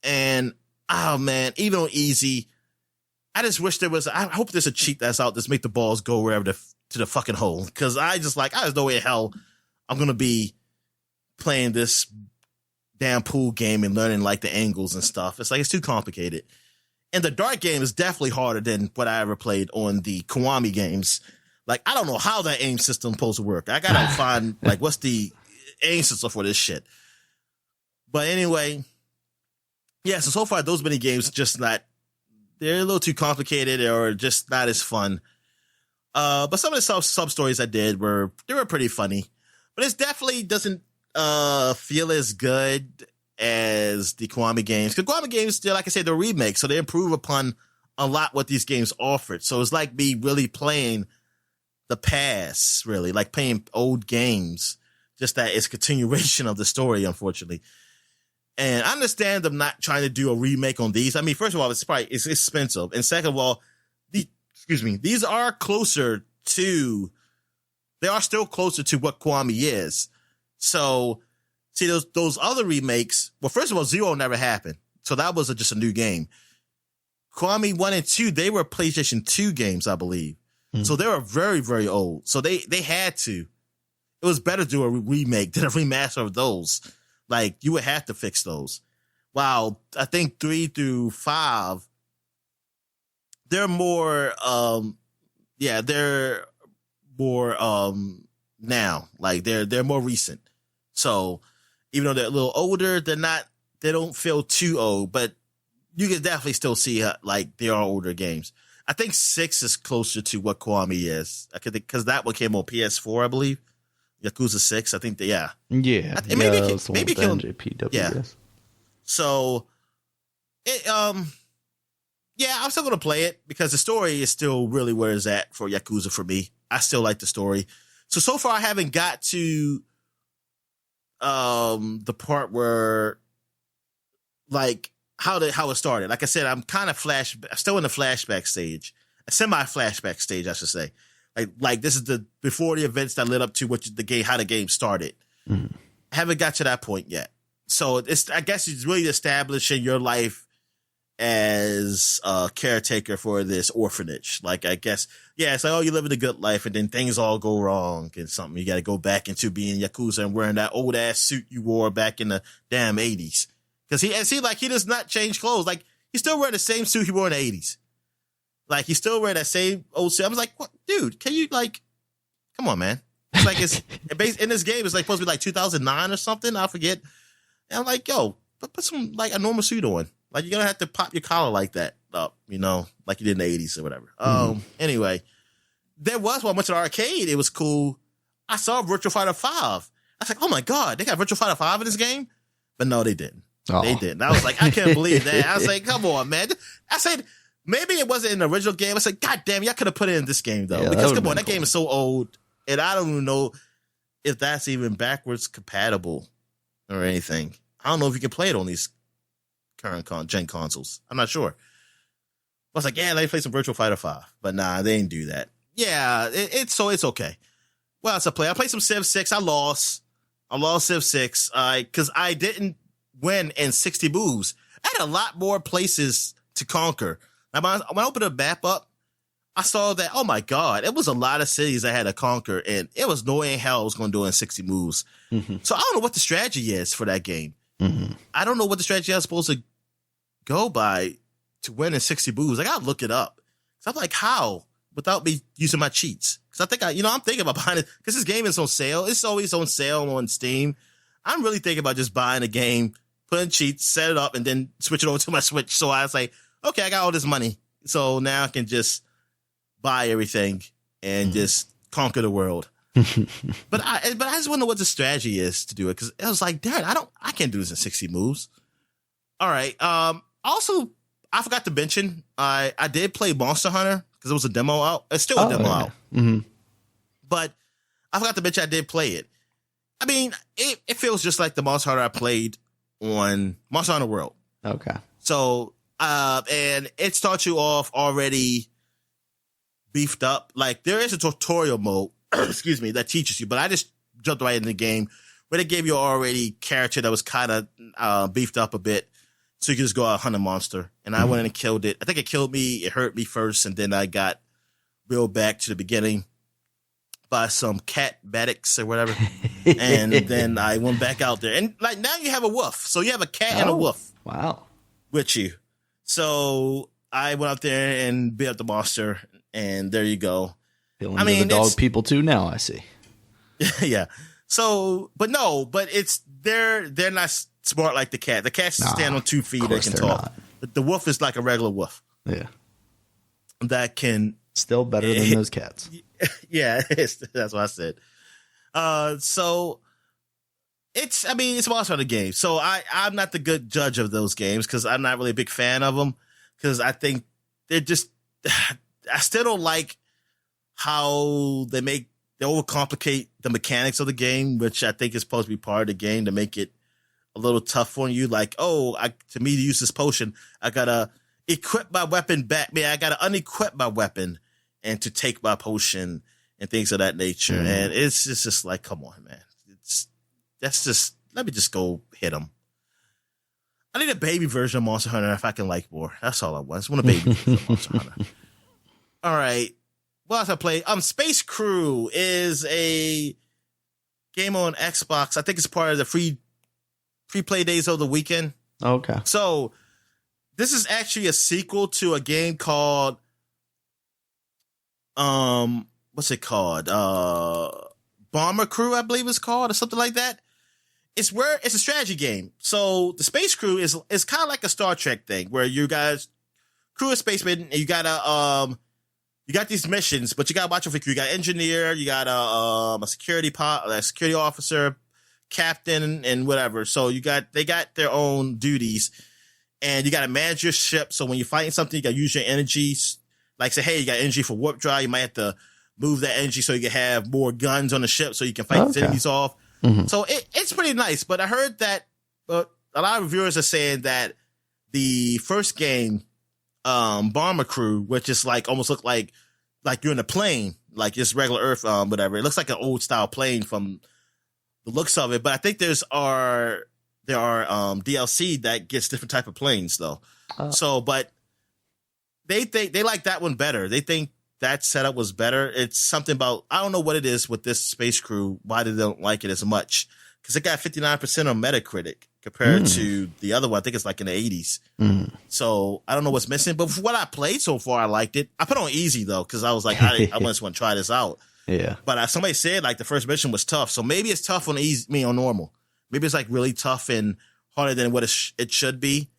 And, oh man, even on easy, I just wish I hope there's a cheat that's out that's make the balls go wherever to the fucking hole. Cause there's no way in hell I'm going to be playing this damn pool game and learning like the angles and stuff. It's like, it's too complicated. And the dart game is definitely harder than what I ever played on the Kiwami games. Like, I don't know how that aim system is supposed to work. I got to find, like, what's the aim system for this shit. But anyway, yeah, so far, those mini games they're a little too complicated or just not as fun. But some of the sub-stories I did were pretty funny. But it definitely doesn't feel as good as the Kiwami games. Because Kiwami games, like I said, they're remakes, so they improve upon a lot what these games offered. So it's like me really playing the past, really, like playing old games, just that it's continuation of the story, unfortunately. And I understand them not trying to do a remake on these. I mean, first of all, it's expensive. And second of all, these are closer to, they are still closer to what Kiwami is. So, see, those other remakes, well, first of all, Zero never happened. So that was just a new game. Kiwami 1 and 2, they were PlayStation 2 games, I believe. Mm-hmm. So they were very, very old. So they had to. It was better to do a remake than a remaster of those. Like, you would have to fix those. While I think 3 through 5, they're more, they're more now. Like, they're more recent. So even though they're a little older, they don't feel too old, but you can definitely still see like they are older games. I think 6 is closer to what Kiwami is. Because that one came on PS4, I believe. Yakuza 6, I think maybe NJPW, yeah. So I'm still gonna play it because the story is still really where it's at for Yakuza for me. I still like the story. So far I haven't got to the part where like how it started. Like I said, I'm kind of still in the flashback stage, a semi-flashback stage, I should say. Like this is before the events that led up to how the game started. Mm-hmm. I haven't got to that point yet. So I guess it's really establishing your life as a caretaker for this orphanage. Like, I guess, yeah, it's like, you're living a good life and then things all go wrong and something. You got to go back into being Yakuza and wearing that old ass suit you wore back in the damn 80s. Cause he does not change clothes. Like, he's still wearing the same suit he wore in the 80s. Like, he's still wearing that same old suit. I was like, what, dude, can you come on, man. It's like in this game, it's like supposed to be like 2009 or something. I forget. And I'm like, yo, put some like a normal suit on. Like, you're gonna have to pop your collar like that up, like you did in the 80s or whatever. Anyway, there was one. I went to the arcade. It was cool. I saw Virtua Fighter 5. I was like, oh my God, they got Virtua Fighter 5 in this game? But no, they didn't. Oh. They didn't. I was like, I can't believe that. I was like, come on, man. I said, maybe it wasn't in the original game. I said, God damn, y'all could have put it in this game though. Yeah, because come on, that game is so old. And I don't even know. if that's even backwards compatible or anything. I don't know if you can play it on these current gen consoles. I'm not sure. I was like, yeah, let me play some Virtua Fighter 5. But nah, they didn't do that. Yeah, it's okay. Well, it's a play. I played some Civ 6. I lost Civ 6 because I didn't win in 60 moves. I had a lot more places to conquer. Now, when I opened the map up, I saw that, oh my God, it was a lot of cities I had to conquer, and it was no way in hell I was going to do it in 60 moves. Mm-hmm. So I don't know what the strategy is for that game. Mm-hmm. I don't know what the strategy I was supposed to go by to win in 60 moves. I got to look it up. So I'm like, how? Without me using my cheats. Because I think I'm thinking about buying it because this game is on sale. It's always on sale on Steam. I'm really thinking about just buying a game, putting cheats, set it up, and then switch it over to my Switch. So I was like, okay, I got all this money. So now I can just buy everything and just conquer the world. But I just want to know what the strategy is to do it. Because I was like, damn, I can't do this in 60 moves. All right. Also, I forgot to mention, I did play Monster Hunter because it was a demo out. It's still a demo out. Mm-hmm. But I forgot to mention I did play it. I mean, it feels just like the Monster Hunter I played on Monster Hunter World. Okay. So, and it starts you off already beefed up. Like, there is a tutorial mode, excuse me, that teaches you, but I just jumped right in the game where they gave you already character that was kind of beefed up a bit. So you can just go out and hunt a monster. And I went in and killed it. I think it killed me. It hurt me first. And then I got reeled back to the beginning by some cat medics or whatever. And then I went back out there. And like now you have a wolf. So you have a cat and a wolf. Wow. With you. So I went out there and beat up the monster. And there you go. Feeling the dog people too now, I see. Yeah. So, but they're not smart like the cat. The cat stand on 2 feet and can talk. But the wolf is like a regular wolf. Yeah. That can. Still better than those cats. Yeah, that's what I said. So it's a Monster Hunter game. So I'm not the good judge of those games because I'm not really a big fan of them because I think they're just, I still don't like how they overcomplicate the mechanics of the game, which I think is supposed to be part of the game to make it a little tough on you. Like, to me to use this potion, I gotta equip my weapon back. Man, I gotta unequip my weapon and to take my potion and things of that nature. Mm. And it's just like, come on, man. Let me just go hit him. I need a baby version of Monster Hunter if I can like more. That's all I want. I just want a baby version of Monster Hunter. All right. What else I played? Space Crew is a game on Xbox. I think it's part of the free play days of the weekend. Okay. So this is actually a sequel to a game called what's it called? Bomber Crew, I believe it's called, or something like that. It's a strategy game. So the Space Crew is kind of like a Star Trek thing where you guys crew of spacemen and you gotta you got these missions, but you gotta watch over your crew. You got engineer, you got a security officer, captain, and whatever. So they got their own duties, and you gotta manage your ship. So when you're fighting something, you gotta use your energy. Like say, hey, you got energy for warp drive. You might have to move that energy so you can have more guns on the ship, so you can fight the enemies off. Mm-hmm. So it's pretty nice. But I heard that a lot of reviewers are saying that the first game, Bomber Crew, which is like almost look like you're in a plane, like just regular Earth, whatever. It looks like an old style plane from the looks of it. But I think there are DLC that gets different type of planes though. But they think they like that one better. They think that setup was better. It's something about, I don't know what it is with this Space Crew, why they don't like it as much. Because it got 59% on Metacritic compared to the other one. I think it's like in the 80s. Mm. So I don't know what's missing. But for what I played so far, I liked it. I put it on easy, though, because I was like, I just want to try this out. Yeah. But somebody said like the first mission was tough. So maybe it's tough on easy, on normal. Maybe it's like really tough and harder than what it should be,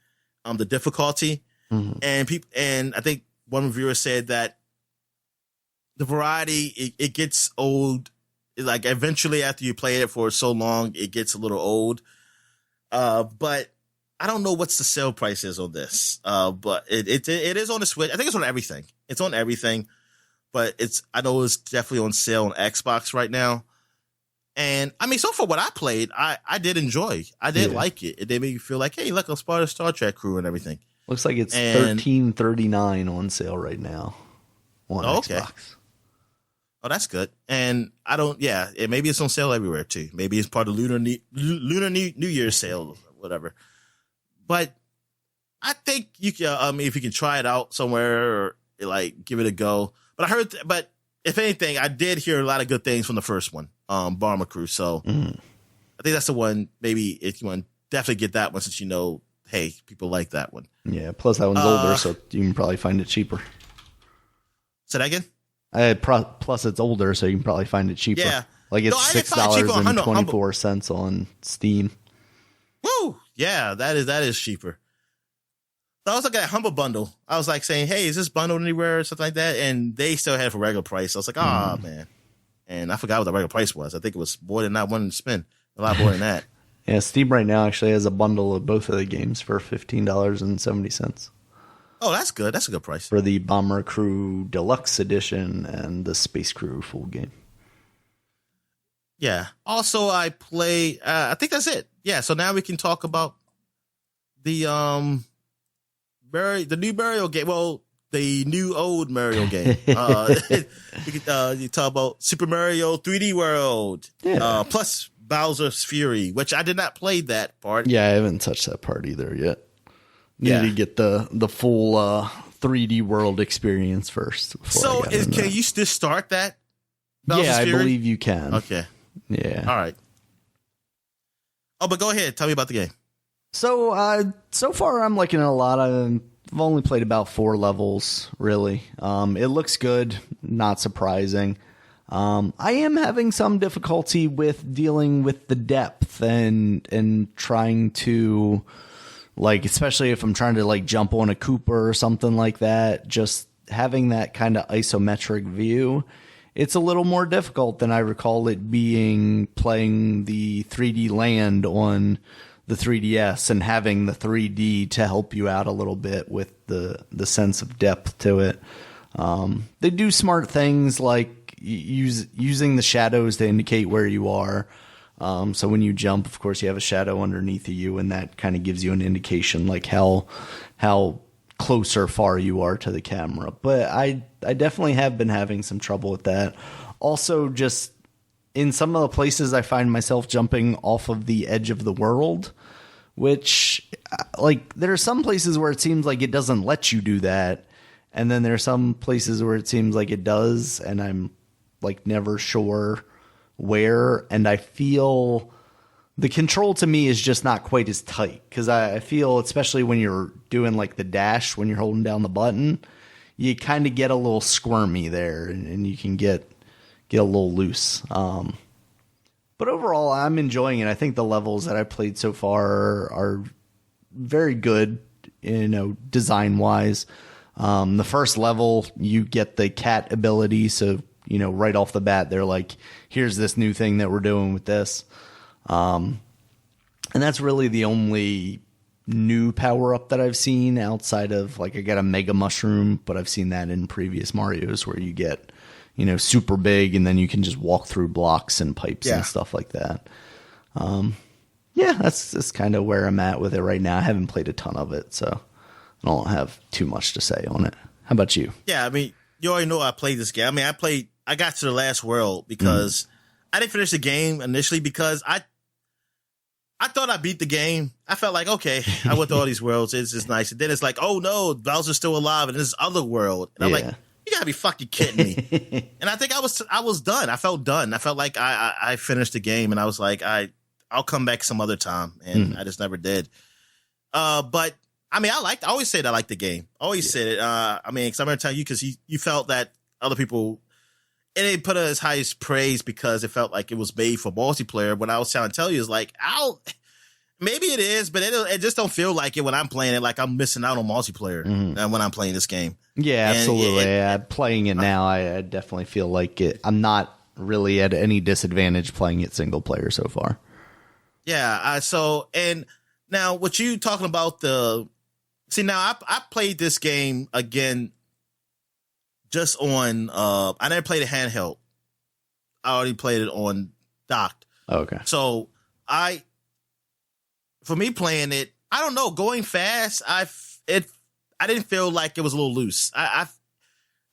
the difficulty. Mm-hmm. And I think one reviewer said that the variety, it gets old. Like eventually after you play it for so long, it gets a little old. But I don't know what's the sale price is on this. But it is on the Switch. I think it's on everything. It's on everything, but I know it's definitely on sale on Xbox right now. And I mean, so far what I played, I did enjoy. I did like it. It did make me feel like, hey, look, I'm part of the Star Trek crew and everything. Looks like it's $13.39 on sale right now on Xbox. Oh, that's good. And I don't, maybe it's on sale everywhere too. Maybe it's part of Lunar New Year's sale or whatever. But I think you can, if you can try it out somewhere or like give it a go. But but if anything, I did hear a lot of good things from the first one, Bomber Crew. So I think that's the one. Maybe if you want to definitely get that one, since hey, people like that one. Yeah. Plus that one's older, so you can probably find it cheaper. Say that again. Plus it's older, so you can probably find it cheaper. Yeah. Like it's $6.24 on Steam. Woo! Yeah, that is cheaper. So I was looking at Humble Bundle. I was like saying, hey, is this bundled anywhere or something like that? And they still had it for regular price. So I was like, man. And I forgot what the regular price was. I think it was more than I wanted to spend. A lot more than that. Yeah, Steam right now actually has a bundle of both of the games for $15.70. Oh, that's good. That's a good price. For the Bomber Crew Deluxe Edition and the Space Crew full game. Yeah. Also, I play, I think that's it. Yeah, so now we can talk about the new Mario game. Well, the new old Mario game. You talk about Super Mario 3D World. Yeah. Plus Bowser's Fury, which I did not play that part. Yeah, I haven't touched that part either yet. Need to get the full 3D World experience first. So can you still start that? Bowser's Fury? I believe you can. Okay. Yeah. All right. Oh, but go ahead. Tell me about the game. So, so far I'm liking it a lot. I've only played about 4 levels, really. It looks good, not surprising. I am having some difficulty with dealing with the depth and trying to, like, especially if I'm trying to like jump on a Koopa or something like that, just having that kind of isometric view. It's a little more difficult than I recall it being playing the 3D Land on the 3DS and having the 3D to help you out a little bit with the sense of depth to it. They do smart things like using the shadows to indicate where you are. So when you jump, of course, you have a shadow underneath of you, and that kind of gives you an indication like how close or far you are to the camera. But I definitely have been having some trouble with that. Also, just in some of the places I find myself jumping off of the edge of the world, which, like, there are some places where it seems like it doesn't let you do that. And then there are some places where it seems like it does, and I'm like never sure where. And I feel the control to me is just not quite as tight, because I feel, especially when you're doing like the dash, when you're holding down the button, you kind of get a little squirmy there, and you can get a little loose. But overall, I'm enjoying it. I think the levels that I played so far are very good, design wise. The first level, you get the cat ability, so right off the bat, they're like, here's this new thing that we're doing with this. And that's really the only new power up that I've seen outside of, like, I got a Mega Mushroom, but I've seen that in previous Marios where you get, super big, and then you can just walk through blocks and pipes and stuff like that. That's kind of where I'm at with it right now. I haven't played a ton of it, so I don't have too much to say on it. How about you? Yeah, I mean, you already know I played this game. I mean, I got to the last world because I didn't finish the game initially because I thought I beat the game. I felt like, okay, I went to all these worlds. It's just nice. And then it's like, oh no, Bowser's still alive in this other world. And I'm like, you gotta be fucking kidding me. And I think I was done. I felt done. I felt like I finished the game, and I was like, I'll come back some other time. And I just never did. But I mean, I always said I liked the game. Always said it. I mean, because I remember telling you, because you felt that other people, it didn't put it as high as praise because it felt like it was made for multiplayer. What I was trying to tell you is like, maybe it is, but it just don't feel like it when I'm playing it. Like I'm missing out on multiplayer when I'm playing this game. Yeah, absolutely. Playing it now, I definitely feel like it. I'm not really at any disadvantage playing it single player so far. Yeah. And now what you talking about now I played this game again just on, I never played it handheld. I already played it on docked. Okay. So for me playing it, I don't know, going fast, I didn't feel like it was a little loose.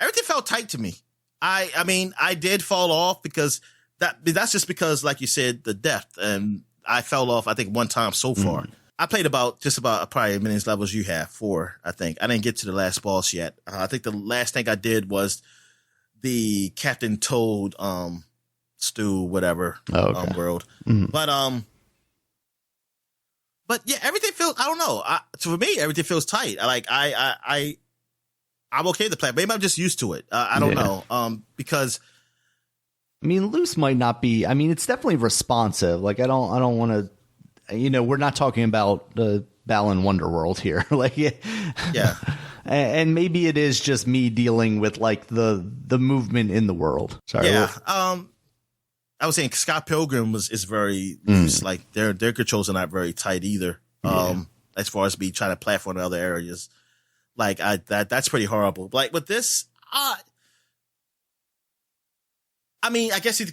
Everything felt tight to me. I mean, I did fall off because that's just because, like you said, the depth, and I fell off, I think, one time so far. I played about probably as many levels you have, 4, I think. I didn't get to the last boss yet. I think the last thing I did was the Captain Toad stew, whatever, world. But yeah, everything feels, I don't know. For me, everything feels tight. I'm okay with the play. Maybe I'm just used to it. I don't know. Because I mean, loose might not be. I mean, it's definitely responsive. Like, I don't want to. We're not talking about the Balan Wonderworld here. Like, yeah. And maybe it is just me dealing with like the movement in the world. Sorry. Yeah. I was saying Scott Pilgrim is very loose. Like their controls are not very tight either. As far as me trying to platform in other areas, like that's pretty horrible. Like with this, I mean, I guess you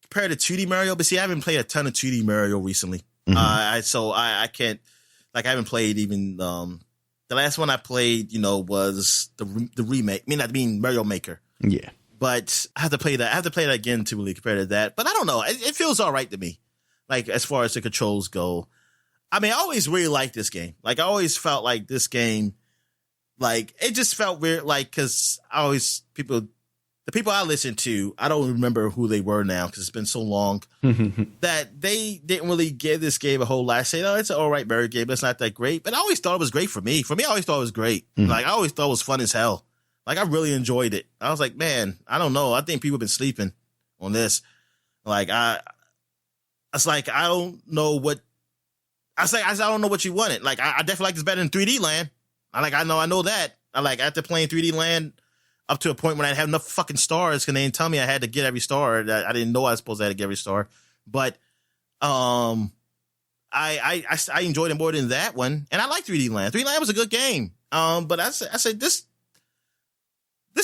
compare to 2D Mario, but see, I haven't played a ton of 2D Mario recently. So I can't, like, I haven't played even, the last one I played, was the remake. I mean Mario Maker. Yeah. But I have to play that. I have to play that again to really compare to that. But I don't know. It feels all right to me. Like, as far as the controls go. I mean, I always really liked this game. Like, I always felt like this game, like, it just felt weird. Like, cause the people I listened to, I don't remember who they were now because it's been so long that they didn't really give this game a whole lot. Say, oh, it's an all right Mario game, but it's not that great. But I always thought it was great for me. For me, I always thought it was great. Like, I always thought it was fun as hell. Like, I really enjoyed it. I was like, man, I don't know. I think people have been sleeping on this. Like, I don't know what you wanted. Like, I definitely like this better than 3D Land. I know that. After playing 3D Land up to a point when I had enough fucking stars, and they didn't tell me I had to get every star. I didn't know I was supposed to have to get every star. But, I enjoyed it more than that one. And I like 3D Land. 3D Land was a good game. But I said this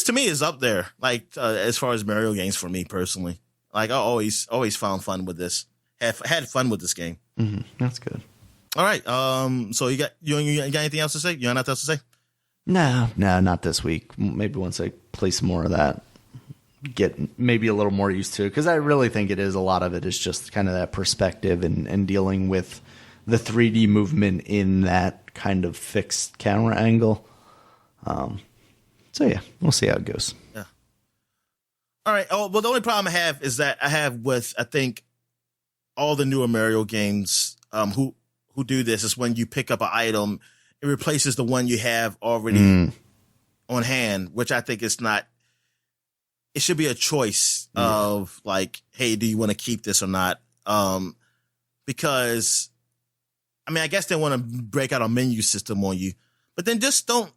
to me is up there, like, as far as Mario games for me personally. Like, I always found fun with this. Had fun with this game. That's good. All right. So you got anything else to say? You got nothing else to say? No, not this week. Maybe once I play some more of that, get maybe a little more used to it. Because I really think a lot of it is just kind of that perspective and dealing with the 3D movement in that kind of fixed camera angle. So yeah, we'll see how it goes. Yeah. All right. Oh, well, the only problem I have is that I have with, I think, all the newer Mario games, who do this is when you pick up an item, it replaces the one you have already on hand, which I think is not. It should be a choice of like, hey, do you want to keep this or not? Because, I mean, I guess they want to break out a menu system on you, but then just don't.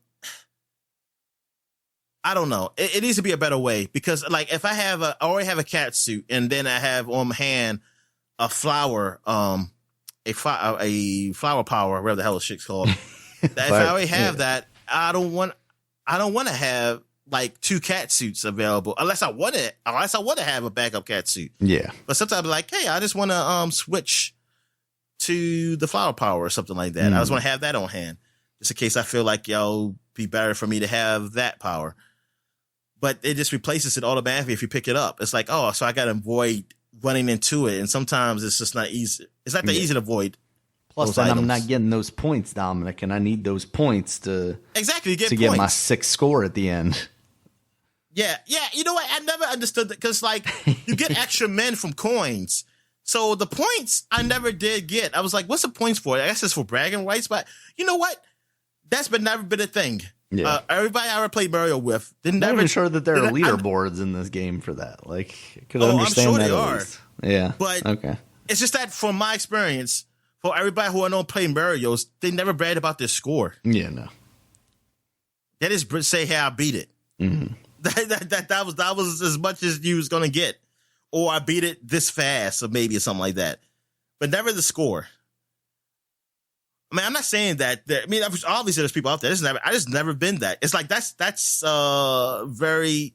I don't know. It needs to be a better way because, like, if I already have a cat suit and then I have on hand a flower, a flower power, whatever the hell the shit's called. If I already have that, I don't want to have like 2 cat suits available unless I want to have a backup cat suit. Yeah. But sometimes I'm like, hey, I just want to switch to the flower power or something like that. I just want to have that on hand just in case I feel like it'll be better for me to have that power. But it just replaces it automatically if you pick it up. It's like, oh, so I got to avoid running into it. And sometimes it's just not easy. It's not that easy to avoid. Plus, then I'm not getting those points, Dominic, and I need those points to get my 6th score at the end. Yeah. You know what? I never understood that because, like, you get extra men from coins. So the points I never did get. I was like, what's the points for? I guess it's for bragging rights. But you know what? That's never been a thing. Yeah. Everybody I ever played Mario with I'm not even sure that there are leaderboards in this game for that. Like, I could understand I'm sure that they are. Least. Yeah. But okay. It's just that from my experience, for everybody who I know play Mario's, they never brag about their score. Yeah, no. They just say, hey, I beat it. Mm-hmm. That was as much as you was gonna get. Or I beat it this fast, or maybe something like that. But never the score. I mean, I'm not saying that. Obviously, there's people out there. I just never been that. It's like that's very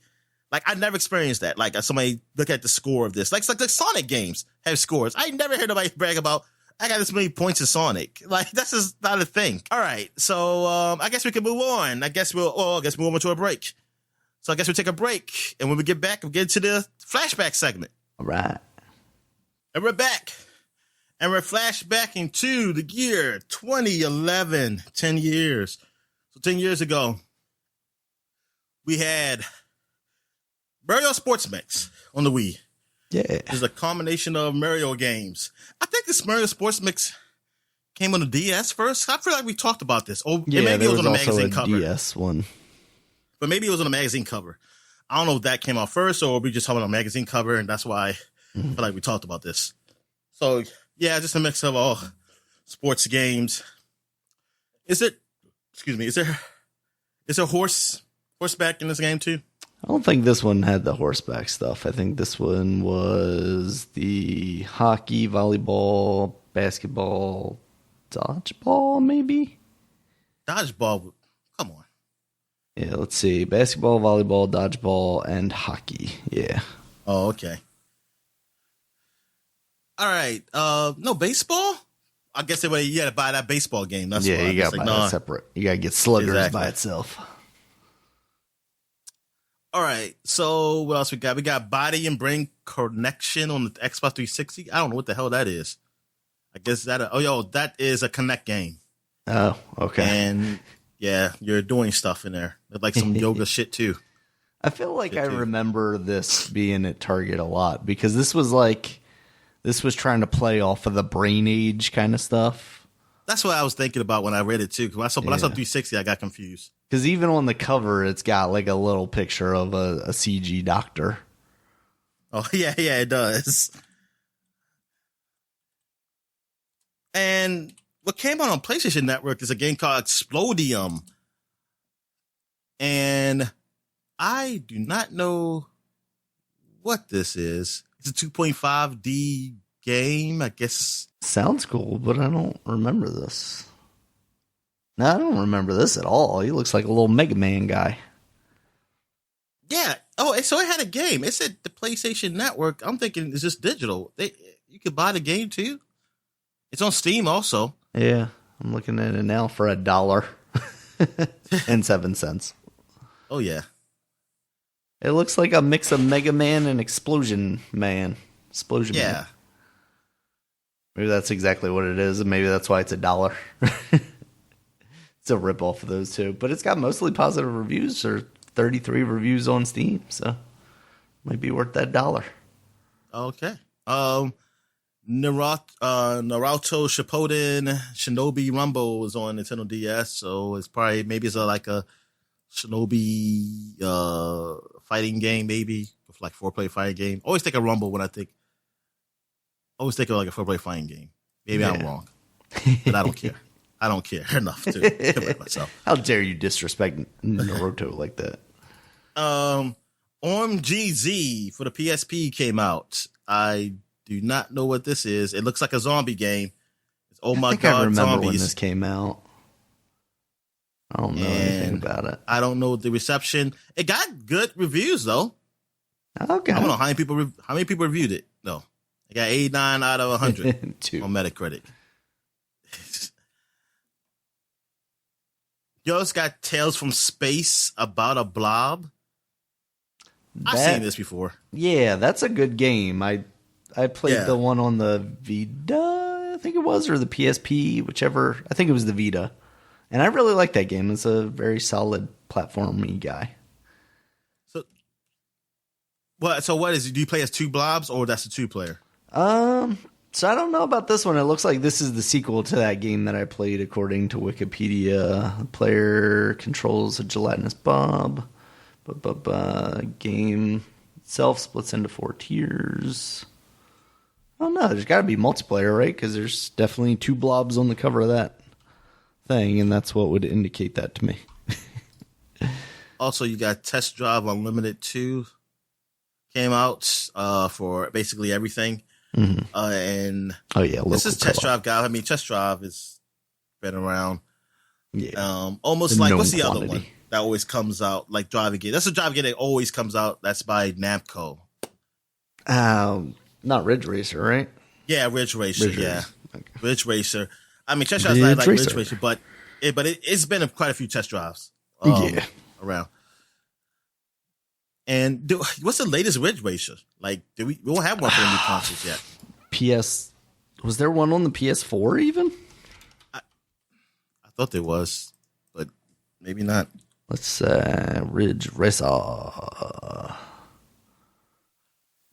Like, I never experienced that. Like, somebody look at the score of this. Like the Sonic games have scores. I never heard nobody brag about, I got this many points in Sonic. Like, that's just not a thing. All right. So, I guess we can move on. I guess we'll move on to a break. So I guess we'll take a break. And when we get back, we'll get to the flashback segment. All right. And we're back. And we're flashbacking to the year 2011. 10 years. So 10 years ago, we had Mario Sports Mix on the Wii. Yeah. It's a combination of Mario games. I think this Mario Sports Mix came on the DS first. I feel like we talked about this. Oh, yeah, maybe it was on a also magazine a cover. DS one. But maybe it was on a magazine cover. I don't know if that came out first or we just talking about a magazine cover, and that's why I feel like we talked about this. So, yeah, just a mix of all sports games. Is there horseback in this game too? I don't think this one had the horseback stuff. I think this one was the hockey, volleyball, basketball, dodgeball, maybe? Dodgeball? Come on. Yeah, let's see. Basketball, volleyball, dodgeball, and hockey. Yeah. Oh, okay. All right. No baseball? I guess you got to buy that baseball game. That's yeah, you got to buy that separate. You got to get Sluggers by itself. All right. So what else we got? We got Body and Brain Connection on the Xbox 360. I don't know what the hell that is. I guess that is a Kinect game. Oh, okay. And yeah, you're doing stuff in there. Like some yoga shit too. I feel like I remember this being at Target a lot because this was trying to play off of the Brain Age kind of stuff. That's what I was thinking about when I read it too. When I saw 360, I got confused. Because even on the cover, it's got like a little picture of a CG doctor. Oh yeah, it does. And what came out on PlayStation Network is a game called Explodium. And I do not know what this is. It's a 2.5D game, I guess. Sounds cool, but I don't remember this. No, I don't remember this at all. He looks like a little Mega Man guy. Yeah. Oh, so it had a game. It said the PlayStation Network. I'm thinking it's just digital. You could buy the game too. It's on Steam also. Yeah, I'm looking at it now for $1.07. Oh yeah. It looks like a mix of Mega Man and Explosion Man. Yeah. Maybe that's exactly what it is, and maybe that's why it's $1. It's a ripoff of those two. But it's got mostly positive reviews, or 33 reviews on Steam, so might be worth that $1. Okay. Naruto Shippuden Shinobi Rumble is on Nintendo DS, so it's probably it's like a Shinobi fighting game, maybe like 4-player fighting game. Always think of Rumble when I think. Always think of like a 4-player fighting game. Maybe I'm wrong, but I don't care. I don't care enough to commit myself. How dare you disrespect Naruto like that? OMGZ for the PSP came out. I do not know what this is. It looks like a zombie game. It's I remember zombies. When this came out. I don't know anything about it. I don't know the reception. It got good reviews though. Okay. I don't know how many people reviewed it. No, it got 89 out of 100 on Metacritic. Yo, it's got Tales from Space about a blob. I've seen this before. Yeah, that's a good game. I played the one on the Vita, I think it was, or the PSP, whichever. I think it was the Vita. And I really like that game. It's a very solid platformy guy. So what is it? Do you play as two blobs or that's a 2-player? So I don't know about this one. It looks like this is the sequel to that game that I played according to Wikipedia. The player controls a gelatinous blob. Game itself splits into 4 tiers. Oh no, there's got to be multiplayer, right? Because there's definitely 2 blobs on the cover of that thing, and that's what would indicate that to me. Also, you got Test Drive Unlimited 2 came out for basically everything. Mm-hmm. And this is Test Drive guy. I mean, Test Drive has been around. Yeah, almost like what's the other one? that always comes out, like driving game. That's a driving game that always comes out. That's by Namco. Not Ridge Racer, right? Yeah, Ridge Racer. Ridge yeah, Racer. Okay. Ridge Racer. I mean, test drives not like Ridge Racer, but it's been quite a few test drives around. And what's the latest Ridge Racer? Like, we won't have one for the new consoles yet. Was there one on the PS4 even? I thought there was, but maybe not. Let's Ridge Racer.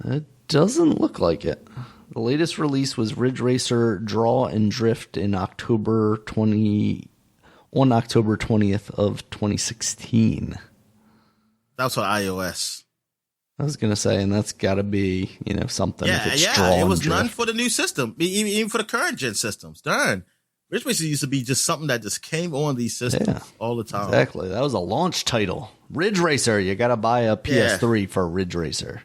It doesn't look like it. The latest release was Ridge Racer Draw and Drift in October 20th of 2016. That was for iOS. I was gonna say, and that's got to be something. Yeah, it was none for the new system, even for the current gen systems. Darn, Ridge Racer used to be just something that just came on these systems all the time. Exactly, that was a launch title. Ridge Racer, you got to buy a PS3 for Ridge Racer.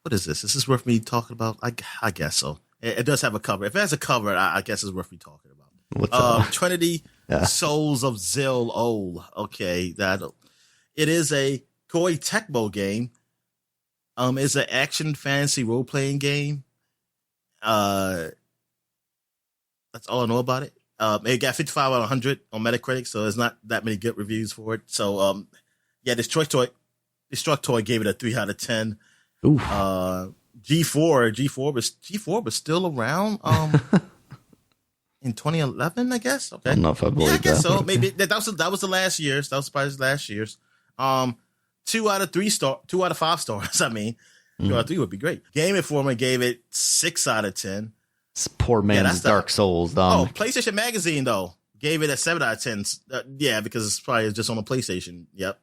What is this? Is this worth me talking about? I guess so. It does have a cover. If it has a cover, I guess it's worth me talking about. What's Trinity Souls of Zil-Ol. Okay, it is a Koei Tecmo game. It's an action fantasy role playing game. That's all I know about it. It got 55 out of 100 on Metacritic, so there's not that many good reviews for it. So Destructoid gave it a 3 out of 10. Ooh. G4 was still around in 2011, I guess. Okay. I don't know if I believe I guess that. so. Maybe that was the last year's. That was probably his last year's. 2 out of 5 stars. I mean, 2 out of 3 would be great. Game Informer gave it 6 out of 10. It's poor man's Dark Souls, though. PlayStation Magazine though gave it a 7 out of 10. Because it's probably just on a PlayStation. Yep,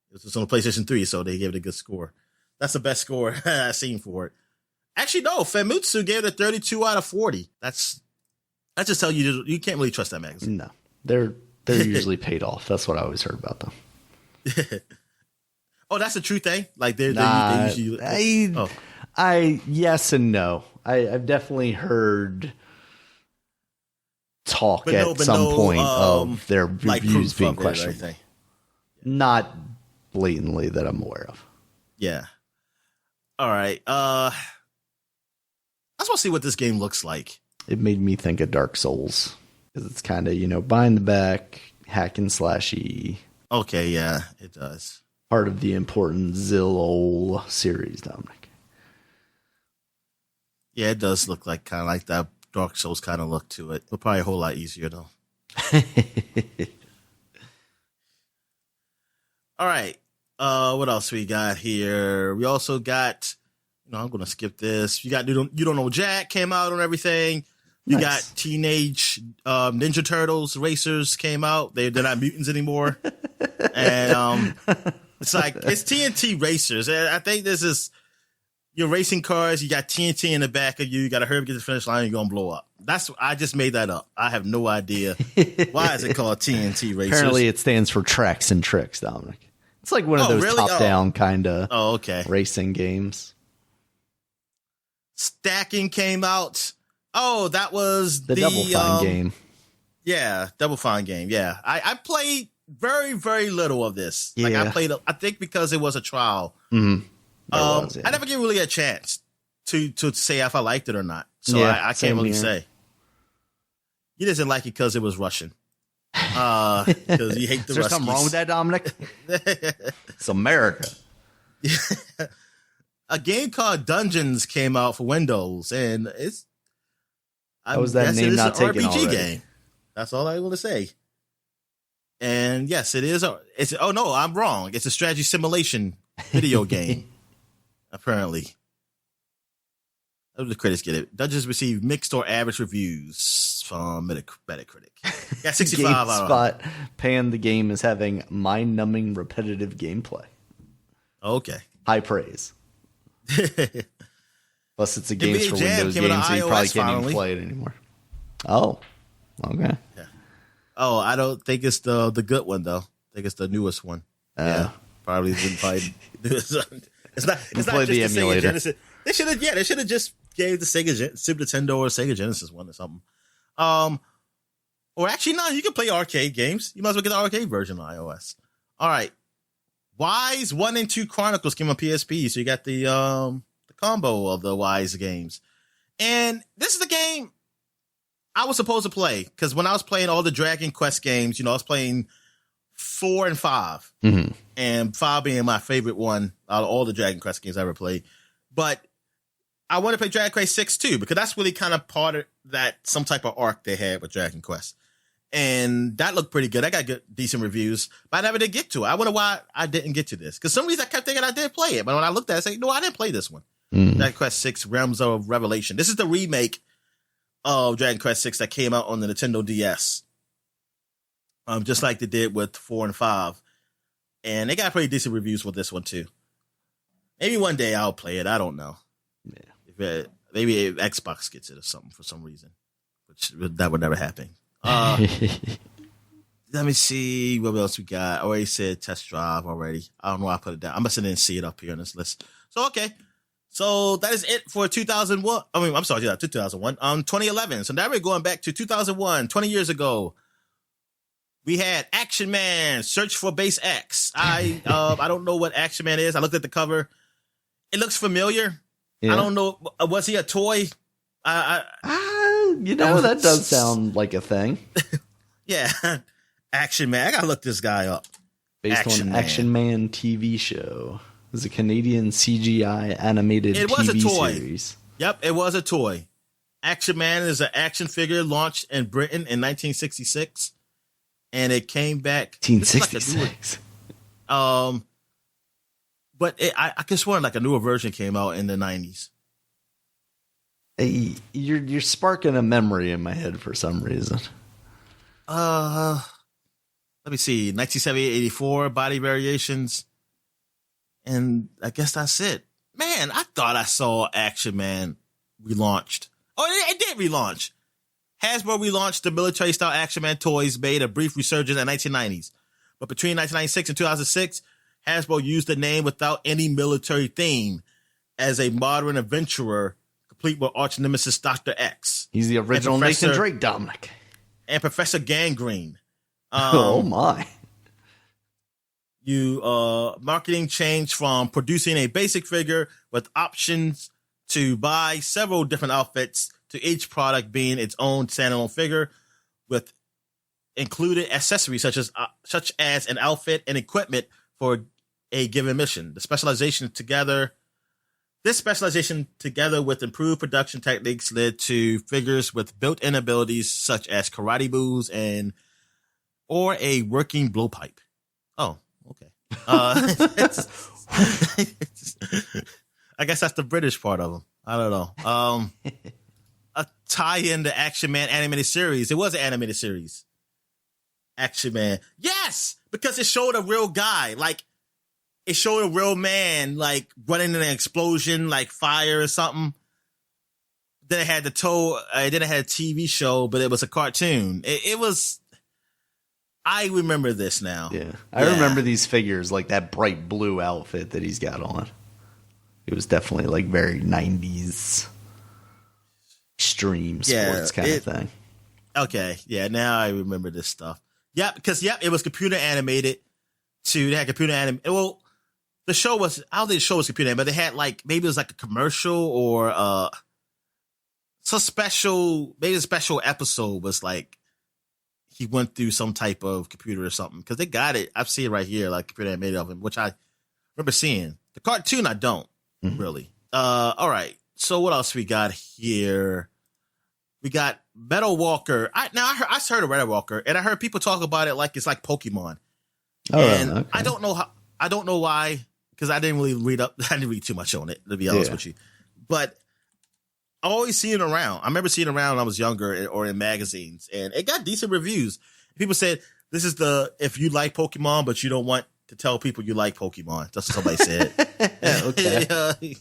it was just on a PlayStation 3, so they gave it a good score. That's the best score I've seen for it. Actually, no. Famitsu gave it a 32 out of 40. That's just tell you can't really trust that magazine. No, they're usually paid off. That's what I always heard about them. Oh, that's a true thing. Like they usually. Yes and no. I've definitely heard talk at some point of their reviews being questionable. Not blatantly that I'm aware of. Yeah. All right. I just want to see what this game looks like. It made me think of Dark Souls because it's kind of behind the back, hack and slashy. Okay, yeah, it does. Part of the important Zil-Ol series, Dominic. Yeah, it does look like kind of like that Dark Souls kind of look to it, but probably a whole lot easier though. All right. What else we got here? We also got, I'm going to skip this. You got You Don't Know Jack came out on everything. You got Teenage Ninja Turtles Racers came out. They're not mutants anymore. And it's TNT Racers. And I think this is your racing cars. You got TNT in the back of you. You got to hurry up, get to the finish line. You're going to blow up. I just made that up. I have no idea. Why is it called TNT Racers? Apparently it stands for Tracks and Tricks, Dominic. It's like one of those top-down kind of racing games. Stacking came out. Oh, that was the Double Fine game. Yeah, Double Fine game. Yeah, I played very, very little of this. Yeah. Like I played, I think because it was a trial. Mm-hmm. I never get really a chance to say if I liked it or not. So I can't really say. You didn't like it because it was Russian. Because you hate the Ruskies. Is there something wrong with that, Dominic? It's America. A game called Dungeons came out for Windows, and it's. How was that name not taken already? RPG game. That's all I want to say. And yes, it is. Oh no, I'm wrong. It's a strategy simulation video game. Apparently, the critics get it. Dungeons received mixed or average reviews from Metacritic. Yeah, 65 out of 100. GameSpot panned the game as having mind-numbing, repetitive gameplay. Okay, high praise. Plus, it's a games for Windows game, so you probably can't even play it anymore. Oh, okay. Yeah. Oh, I don't think it's the good one though. I think it's the newest one. Yeah, probably didn't play. It's not the just emulator. They should have just gave the Super Nintendo or Sega Genesis one or something. Or actually, no, you can play arcade games. You might as well get the arcade version on iOS. All right. Wise 1 and 2 Chronicles came on PSP, so you got the combo of the Wise games. And this is the game I was supposed to play, because when I was playing all the Dragon Quest games, I was playing 4 and 5. Mm-hmm. And 5 being my favorite one out of all the Dragon Quest games I ever played. But I want to play Dragon Quest 6 too, because that's really kind of part of that, some type of arc they had with Dragon Quest. And that looked pretty good. I got decent reviews, but I never did get to it. I wonder why I didn't get to this. Because some reason I kept thinking I did play it. But when I looked at it, I said, no, I didn't play this one. Dragon Quest 6 Realms of Revelation. This is the remake of Dragon Quest 6 that came out on the Nintendo DS. Just like they did with 4 and 5. And they got pretty decent reviews with this one too. Maybe one day I'll play it. I don't know. Yeah. Maybe if Xbox gets it or something for some reason. Which that would never happen. Let me see what else we got. I already said test drive already. I don't know why I put it down. I must have didn't see it up here on this list. So, okay. So that is it for 2001. 2011. So now we're going back to 2001, 20 years ago. We had Action Man, Search for Base X. I don't know what Action Man is. I looked at the cover. It looks familiar. Yeah. I don't know. Was he a toy? That does sound like a thing. Yeah. Action Man. I gotta look this guy up. Based on an Action Man TV show. It was a Canadian CGI animated TV series. Yep, it was a toy. Action Man is an action figure launched in Britain in 1966. And it came back. 1966. But I could swear like a newer version came out in the 90s. Hey, you're sparking a memory in my head for some reason. Let me see. 1978, 84, body variations. And I guess that's it. Man, I thought I saw Action Man relaunched. Oh, it did relaunch. Hasbro relaunched the military-style Action Man toys, made a brief resurgence in the 1990s. But between 1996 and 2006, Hasbro used the name without any military theme as a modern adventurer, complete with arch nemesis Dr. X. He's the original Nathan Drake, Dominic. And Professor Gangrene. Oh, my. Marketing changed from producing a basic figure with options to buy several different outfits, to each product being its own standalone figure with included accessories such as an outfit and equipment for a given mission. This specialization together with improved production techniques led to figures with built-in abilities such as karate moves or a working blowpipe. Oh, okay. I guess that's the British part of them. I don't know. A tie-in to Action Man animated series. It was an animated series. Action Man. Yes! Because it showed a real guy. Like, it showed a real man, like, running in an explosion, like fire or something. Then it had then it had a TV show, but it was a cartoon. It was... I remember this now. Yeah. I remember these figures, like that bright blue outfit that he's got on. It was definitely, like, very 90s... extreme sports kind of thing. Okay, yeah, now I remember this stuff. Yeah, because it was computer animated too. They had computer animated. Well, the show was, I don't think the show was computer animated, but they had like, maybe it was like a commercial or some special, maybe a special episode was like he went through some type of computer or something. Because they got it. I've seen it right here, like computer animated of him, which I remember seeing. The cartoon I don't really. All right. So what else we got here? We got Metal Walker. I heard of Metal Walker, and I heard people talk about it like it's like Pokemon. Oh, and okay. I don't know why, because I didn't really read up. I didn't read too much on it, to be honest with you. But I always see it around. I remember seeing it around when I was younger, or in magazines, and it got decent reviews. People said this is if you like Pokemon, but you don't want to tell people you like Pokemon. That's what somebody said. Okay.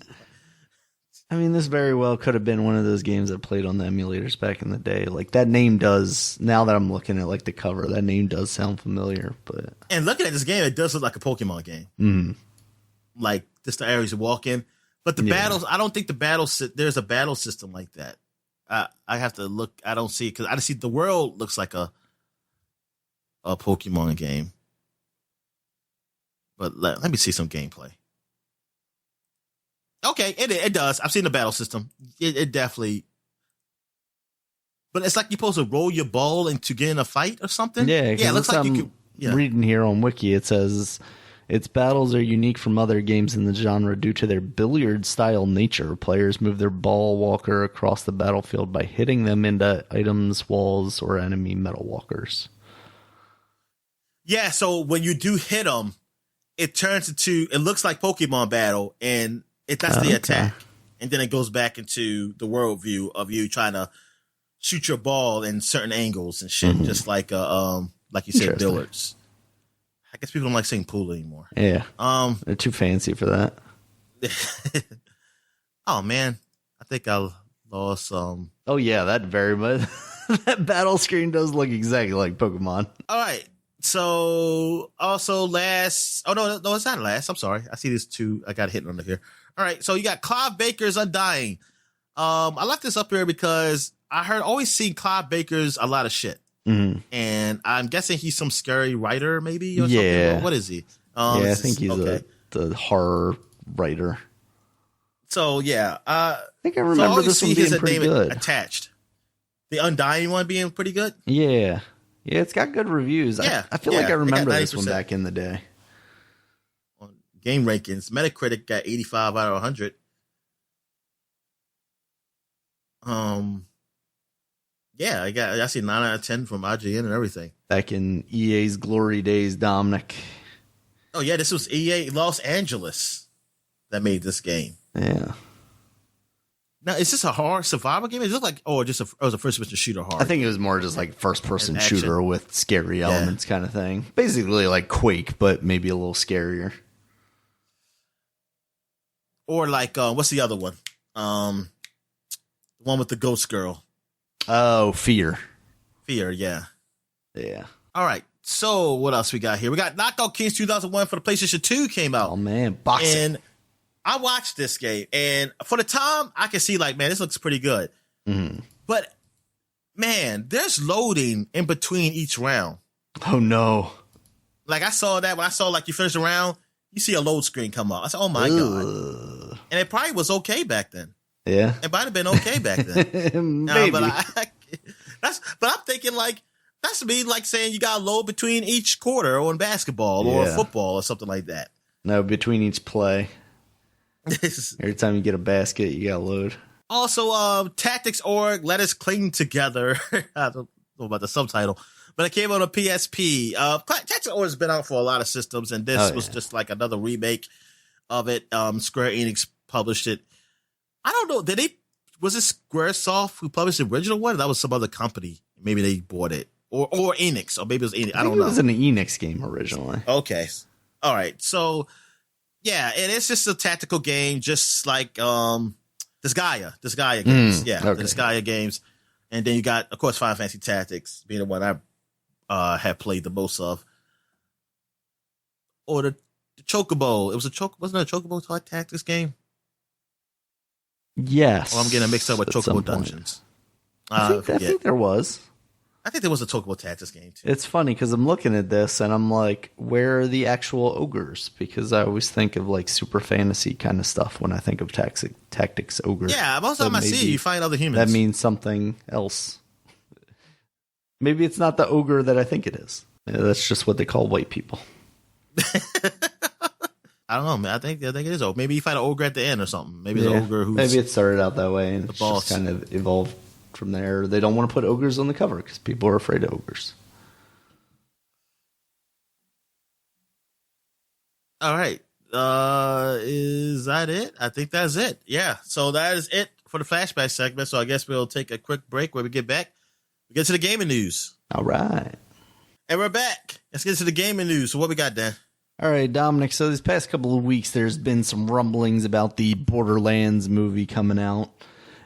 I mean, this very well could have been one of those games that played on the emulators back in the day. Like, that name does, now that I'm looking at, like, the cover, that name does sound familiar, but... And looking at this game, it does look like a Pokemon game. Like, just the areas you walk in. But the battles, I don't think there's a battle system like that. I have to look. I don't see it because I see the world looks like a Pokemon game. But let me see some gameplay. Okay, it does. I've seen the battle system. It definitely. But it's like you're supposed to roll your ball into get in a fight or something. Yeah, it looks like you could. Yeah. Reading here on Wiki, it says its battles are unique from other games in the genre due to their billiard-style nature. Players move their ball walker across the battlefield by hitting them into items, walls, or enemy metal walkers. Yeah, so when you do hit them, it turns into, it looks like Pokemon battle, and that's the attack. And then it goes back into the world view of you trying to shoot your ball in certain angles and shit, just like you said, billiards. I guess people don't like saying pool anymore. Yeah. They're too fancy for that. Oh man, I think I lost Oh yeah, that very much that battle screen does look exactly like Pokemon. All right. So also last, oh no, it's not last. I'm sorry. I see this two. I got hit under here. All right. So you got Clive Baker's Undying. I left this up here because I always see Clive Baker's a lot of shit. Mm-hmm. And I'm guessing he's some scary writer, maybe, or something. What is he? I think he's the horror writer. So yeah, I think I remember this one being pretty good. Attached, the Undying one being pretty good. Yeah, it's got good reviews. Yeah, I feel like I remember this one back in the day. On game rankings, Metacritic got 85 out of 100. Yeah, I see 9 out of 10 from IGN and everything. Back in EA's glory days, Dominic. Oh yeah, this was EA Los Angeles that made this game. Yeah. Now, is this a horror survival game? It looked like, it was a first-person shooter horror. I think it was more just like first-person shooter with scary elements kind of thing. Basically like Quake, but maybe a little scarier. Or like, what's the other one? The one with the ghost girl. Oh, Fear. Fear, yeah. Yeah. All right. So what else we got here? We got Knockout Kings 2001 for the PlayStation 2 came out. Oh, man. Boxing. And I watched this game. And for the time, I can see like, man, this looks pretty good. Mm-hmm. But, man, there's loading in between each round. Oh, no. Like, I saw that when I saw like you finish a round, you see a load screen come up. I said, oh, my God. And it probably was okay back then. Yeah, it might have been okay back then. Maybe. But I'm thinking like that's me like saying you got to load between each quarter or in basketball or football or something like that. No, between each play. Every time you get a basket, you got to load. Also, Tactics Org, Let Us Cling Together. I don't know about the subtitle, but it came on a PSP. Tactics Org has been out for a lot of systems, and this was just like another remake of it. Square Enix published it. I don't know. Was it Squaresoft who published the original one? Or that was some other company. Maybe they bought it. Or Enix. Or maybe it was Enix. I don't know. It was an Enix game originally. Okay. All right. So, yeah. And it's just a tactical game, just like Disgaea games. Yeah. Okay. The Disgaea games. And then you got, of course, Final Fantasy Tactics being the one I have played the most of. Or the Chocobo. Wasn't it a Chocobo Tactics game? Yes. Well, I'm getting mixed up with Chocobo Dungeons. I think there was. I think there was a Chocobo Tactics game too. It's funny because I'm looking at this and I'm like, where are the actual ogres? Because I always think of like super fantasy kind of stuff when I think of Tactics ogre. Yeah, most of the time I see you find other humans. That means something else. Maybe it's not the ogre that I think it is. That's just what they call white people. I don't know, man. I think it is ogre. Maybe you find an ogre at the end or something. Maybe it's an ogre who's... Maybe it started out that way and it's just kind of evolved from there. They don't want to put ogres on the cover because people are afraid of ogres. All right. Is that it? I think that's it. Yeah. So that is it for the flashback segment. So I guess we'll take a quick break. When we get back, we get to the gaming news. All right. And we're back. Let's get to the gaming news. So what we got, Dan? All right, Dominic. So these past couple of weeks, there's been some rumblings about the Borderlands movie coming out.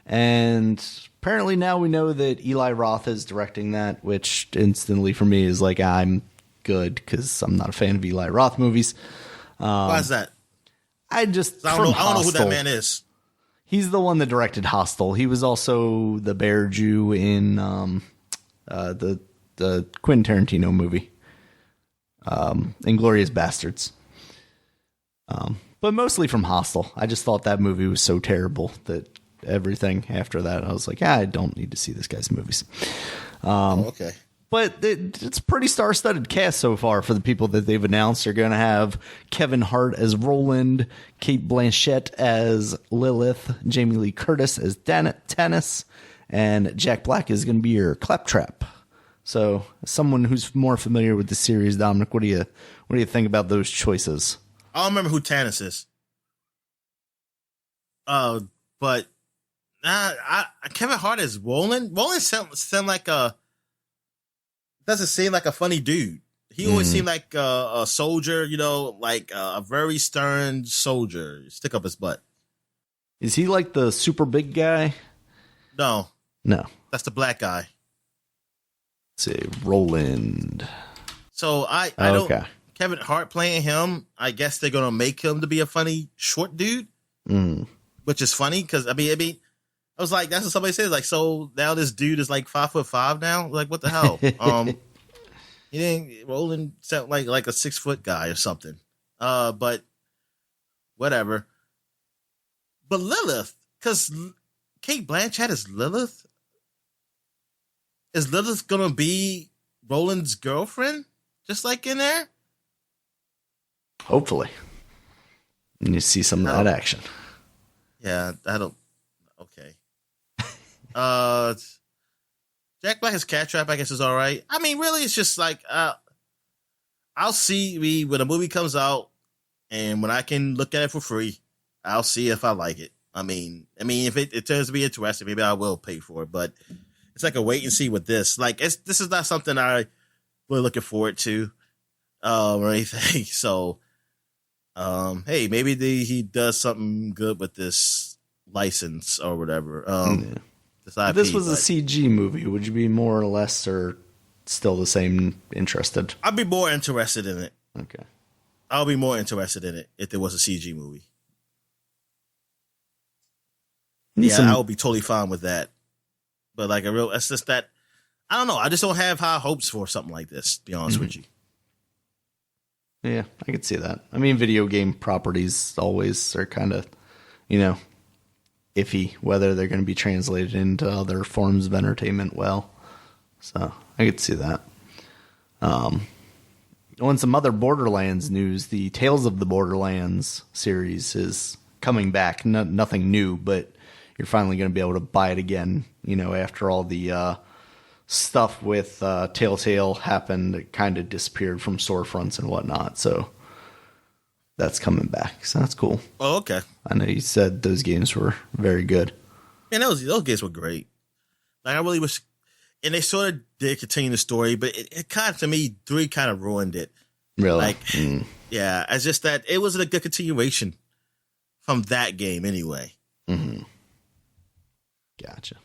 And apparently now we know that Eli Roth is directing that, which instantly for me is like, I'm good because I'm not a fan of Eli Roth movies. Why is that? I don't know who that man is. He's the one that directed Hostel. He was also the Bear Jew in the Quentin Tarantino movie, Inglourious Bastards. But mostly from Hostel. I just thought that movie was so terrible that everything after that, I was like, I don't need to see this guy's movies. Okay. But it's a pretty star-studded cast so far for the people that they've announced. They're going to have Kevin Hart as Roland, Cate Blanchett as Lilith, Jamie Lee Curtis as Tannis, and Jack Black is going to be your Claptrap. So, someone who's more familiar with the series, Dominic, what do you think about those choices? I don't remember who Tannis is. But Kevin Hart is Roland. Roland sound like doesn't seem like a funny dude. He always seemed like a soldier, like a very stern soldier. Stick up his butt. Is he like the super big guy? No. That's the black guy. Let's see, Roland. So I don't. Kevin Hart playing him. I guess they're gonna make him to be a funny short dude, which is funny because I mean, I was like, that's what somebody says. Like, so now this dude is like 5'5" now. Like, what the hell? He didn't Roland sound like a 6 foot guy or something. But whatever. But Lilith, because Cate Blanchett is Lilith. Is Lilith gonna be Roland's girlfriend, just like in there? Hopefully. And you see some of that action. Yeah, okay. Jack Black as Cattrap, I guess, is all right. I mean, really, it's just like, I'll see when a movie comes out and when I can look at it for free, I'll see if I like it. I mean, if it turns to be interesting, maybe I will pay for it, but it's like a wait and see with this. Like, this is not something I really looking forward to, or anything. So, hey, maybe he does something good with this license or whatever. If this was a CG movie, would you be more or less or still the same interested? I'd be more interested in it. Okay. I'll be more interested in it if there was a CG movie. I would be totally fine with that. But like it's just that, I don't know. I just don't have high hopes for something like this, to be honest with you. Yeah, I could see that. I mean, video game properties always are kind of, iffy whether they're going to be translated into other forms of entertainment well. So I could see that. On some other Borderlands news, the Tales of the Borderlands series is coming back. Nothing new, but you're finally going to be able to buy it again, after all the stuff with Telltale happened. It kind of disappeared from storefronts and whatnot. So that's coming back. So that's cool. Oh, okay. I know you said those games were very good. And those games were great. Like, I really wish, and they sort of did continue the story, but it kind of, to me, 3 kind of ruined it. Really? Like, yeah, it's just that it wasn't a good continuation from that game anyway. Mm-hmm. Gotcha.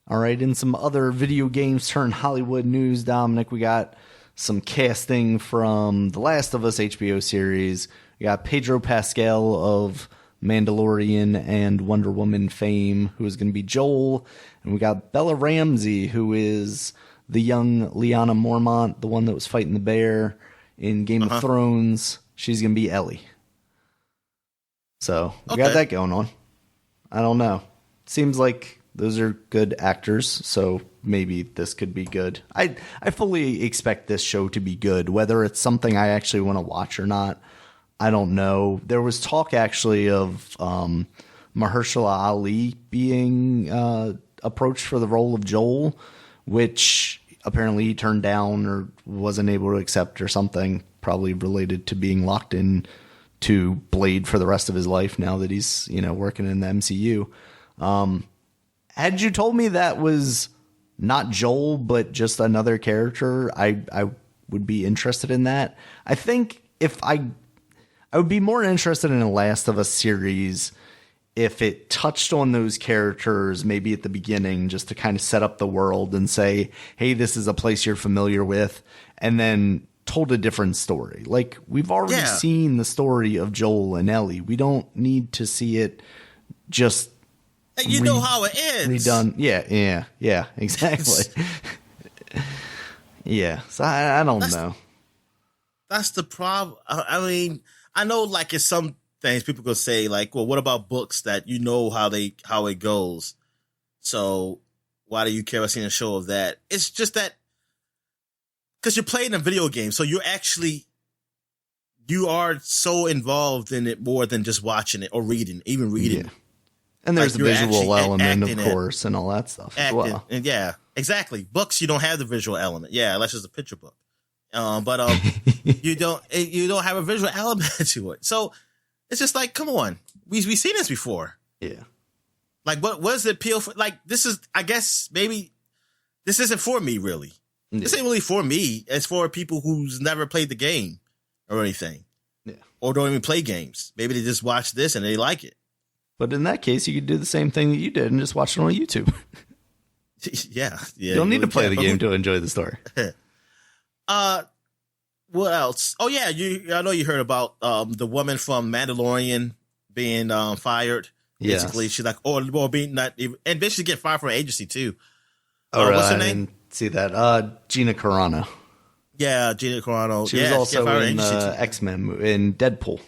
All right, in some other video games turned Hollywood news, Dominic, we got some casting from The Last of Us HBO series. We got Pedro Pascal of Mandalorian and Wonder Woman fame, who is going to be Joel. And we got Bella Ramsey, who is the young Lyanna Mormont, the one that was fighting the bear in Game of Thrones. She's going to be Ellie. So we got that going on. I don't know. Seems like those are good actors, so maybe this could be good. I fully expect this show to be good. Whether it's something I actually want to watch or not, I don't know. There was talk actually of Mahershala Ali being approached for the role of Joel, which apparently he turned down or wasn't able to accept or something, probably related to being locked in to Blade for the rest of his life now that he's working in the MCU. Had you told me that was not Joel, but just another character, I would be interested in that. I think if I would be more interested in a Last of Us series if it touched on those characters maybe at the beginning, just to kind of set up the world and say, hey, this is a place you're familiar with. And then told a different story. Like, we've already seen the story of Joel and Ellie. We don't need to see it just and you know how it ends. Redone. Yeah, exactly. Yeah, so I don't know. That's the problem. I mean, I know, like, it's some things people could say, like, well, what about books that you know how it goes? So why do you care about seeing a show of that? It's just that because you're playing a video game, so you are so involved in it more than just watching it or reading, even reading. Yeah. And there's like, a visual element, of course, and all that stuff as well. And yeah, exactly. Books, you don't have the visual element. Yeah, unless it's a picture book. But you don't have a visual element to it. So it's just like, come on, we've seen this before. Yeah. Like, what was the appeal for? Like, this is, I guess, maybe this isn't for me, really. Yeah. This ain't really for me. It's for people who's never played the game or anything. Yeah. Or don't even play games. Maybe they just watch this and they like it. But in that case, you could do the same thing that you did and just watch it on YouTube. Yeah. You don't need to play the game to enjoy the story. What else? Oh yeah, I know you heard about the woman from Mandalorian being fired. Basically, she's like, or being not even, and basically get fired from an agency too. Oh, really? What's her name? I didn't see that. Gina Carano. Yeah, Gina Carano. She was also in X-Men in Deadpool.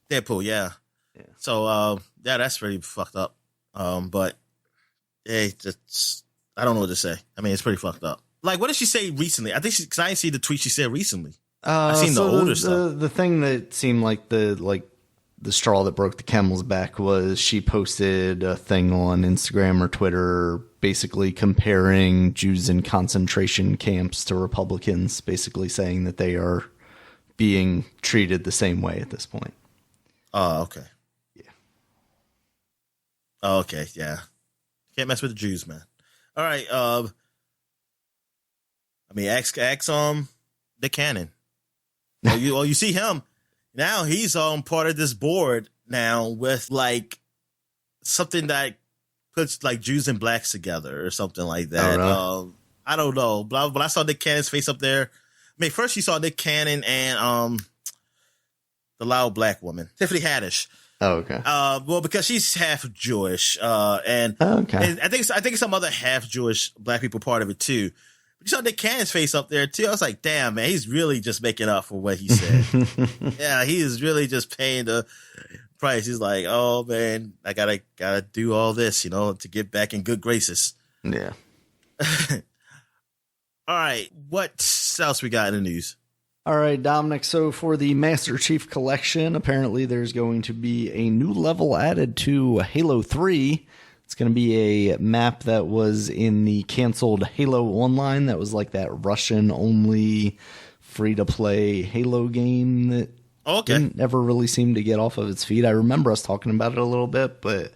Yeah. So that's really fucked up. But hey, I don't know what to say. I mean, it's pretty fucked up. Like, what did she say recently? I think because I didn't see the tweet she said recently. I've seen the older stuff. The thing that seemed like the straw that broke the camel's back was she posted a thing on Instagram or Twitter basically comparing Jews in concentration camps to Republicans, basically saying that they are being treated the same way at this point. Oh, okay. Yeah. Oh, okay, yeah. Can't mess with the Jews, man. All right, I mean, ask Nick Cannon. You see him now. He's part of this board now with like something that puts like Jews and blacks together or something like that. Oh, really? I don't know, but I saw Nick Cannon's face up there. I mean, first you saw Nick Cannon and the loud black woman, Tiffany Haddish. Oh, okay. Well, because she's half Jewish, and I think some other half Jewish black people part of it too. You saw Nick Cannon's face up there too. I was like, damn, man, he's really just making up for what he said. Yeah, he is really just paying the price. He's like, oh man, I gotta do all this, to get back in good graces. Yeah. All right, what else we got in the news? All right, Dominic. So for the Master Chief Collection, apparently there's going to be a new level added to Halo 3. It's going to be a map that was in the canceled Halo Online. That was like that Russian-only free-to-play Halo game that didn't ever really seem to get off of its feet. I remember us talking about it a little bit, but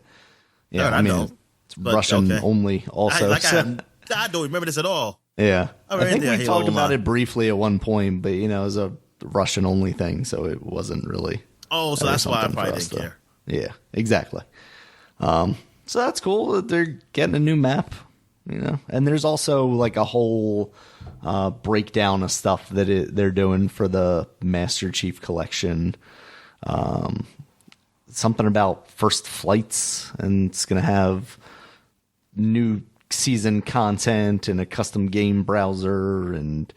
yeah, I mean, it's Russian-only also. I don't remember this at all. Yeah. I think we talked about it briefly at one point, but, it was a Russian-only thing, so it wasn't really... Oh, so that's why I probably didn't care. Yeah, exactly. So that's cool that they're getting a new map, And there's also like a whole breakdown of stuff that they're doing for the Master Chief Collection. Something about first flights, and it's going to have new season content and a custom game browser. And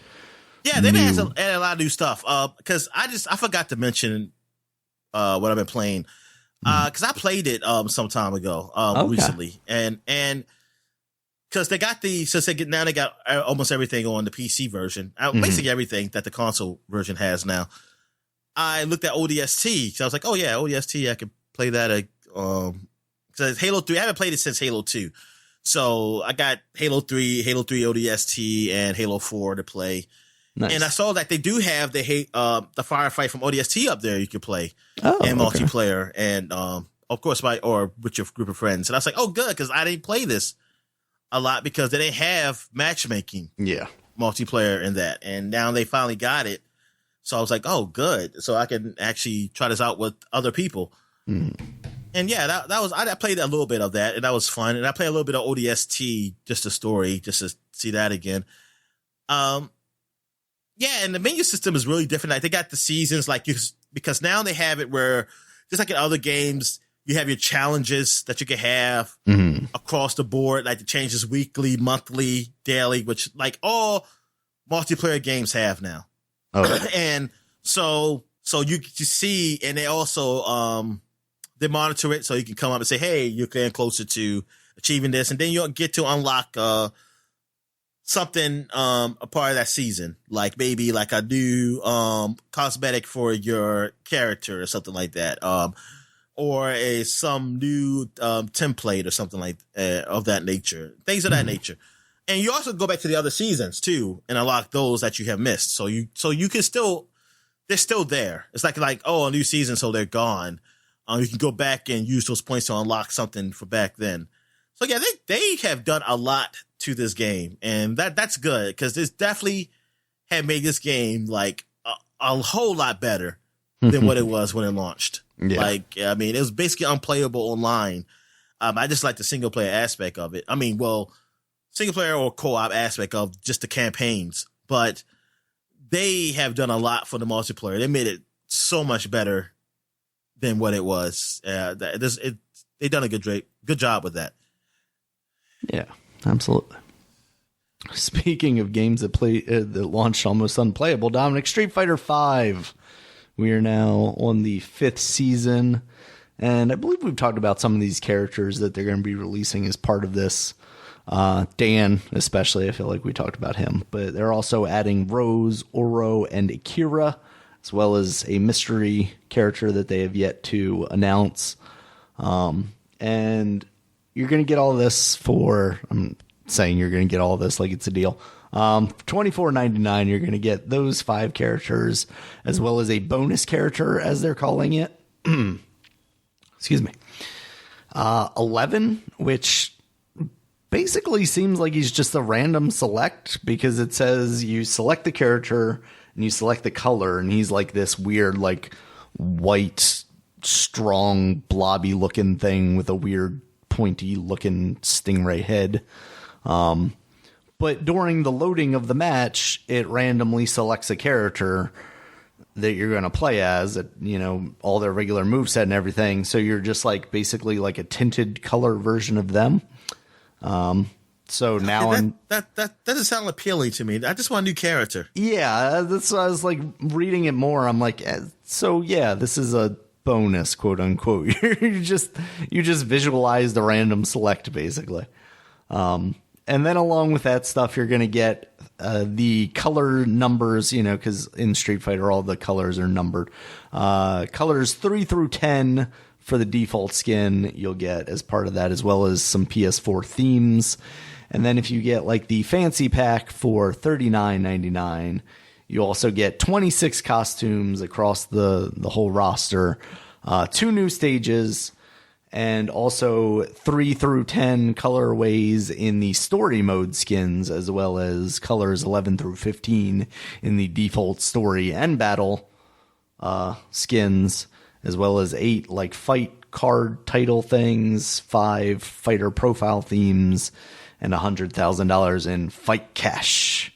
yeah, they've added a lot of new stuff. Because I forgot to mention what I've been playing. Because I played it some time ago, recently, and because they got now they got almost everything on the PC version, basically everything that the console version has now. I looked at ODST, so I was like, oh yeah, ODST, I could play that. Because Halo 3, I haven't played it since Halo 2, so I got Halo 3 ODST, and Halo 4 to play. Nice. And I saw that they do have the firefight from ODST up there you can play in multiplayer, and of course or with your group of friends. And I was like, oh, good, because I didn't play this a lot because they didn't have matchmaking multiplayer in that, and now they finally got it. So I was like, oh, good, so I can actually try this out with other people. And yeah, that was I played a little bit of that, and that was fun. And I played a little bit of ODST, just the story, just to see that again. Yeah, and the menu system is really different. Like they got the seasons, because now they have it where, just like in other games, you have your challenges that you can have across the board, like the changes weekly, monthly, daily, which like all multiplayer games have now. Okay. And so you see, and they also they monitor it, so you can come up and say, hey, you're getting closer to achieving this, and then you'll get to unlock something a part of that season, like maybe like a new cosmetic for your character or something like that, or some new template or something like of that nature, things of that nature. And you also go back to the other seasons too and unlock those that you have missed. So you can still, they're still there. It's like a new season, so they're gone. You can go back and use those points to unlock something for back then. So yeah, they have done a lot to this game, and that's good, because this definitely had made this game like a whole lot better than what it was when it launched. Yeah. Like, I mean, it was basically unplayable online. I just like the single player aspect of it. I mean, well, single player or co-op aspect of just the campaigns, but they have done a lot for the multiplayer. They made it so much better than what it was. They've done a good job with that. Yeah, absolutely. Speaking of games that launched almost unplayable, Dominic, Street Fighter V. We are now on the 5th season, and I believe we've talked about some of these characters that they're going to be releasing as part of this. Dan, especially, I feel like we talked about him, but they're also adding Rose, Oro, and Akira, as well as a mystery character that they have yet to announce. And you're going to get all this for, I'm saying you're going to get all this like it's a deal. $24.99, you're going to get those 5 characters, as well as a bonus character, as they're calling it. Excuse me. 11, which basically seems like he's just a random select, because it says you select the character and you select the color, and he's like this weird, like white, strong, blobby looking thing with a weird pointy looking stingray head. But during the loading of the match, it randomly selects a character that you're going to play as, all their regular moveset and everything. So you're just like basically like a tinted color version of them. So now that doesn't sound appealing to me. I just want a new character. Yeah, that's why I was like reading it more. I'm like, so yeah, this is a bonus, quote unquote. you just visualize the random select basically. And then along with that stuff, you're going to get the color numbers, because in Street Fighter, all the colors are numbered. Colors 3 through 10 for the default skin you'll get as part of that, as well as some PS4 themes. And then if you get like the fancy pack for $39.99, you also get 26 costumes across the whole roster, 2 new stages, and also 3 through 10 colorways in the story mode skins, as well as colors 11 through 15 in the default story and battle skins, as well as 8 like fight card title things, 5 fighter profile themes, and $100,000 in fight cash.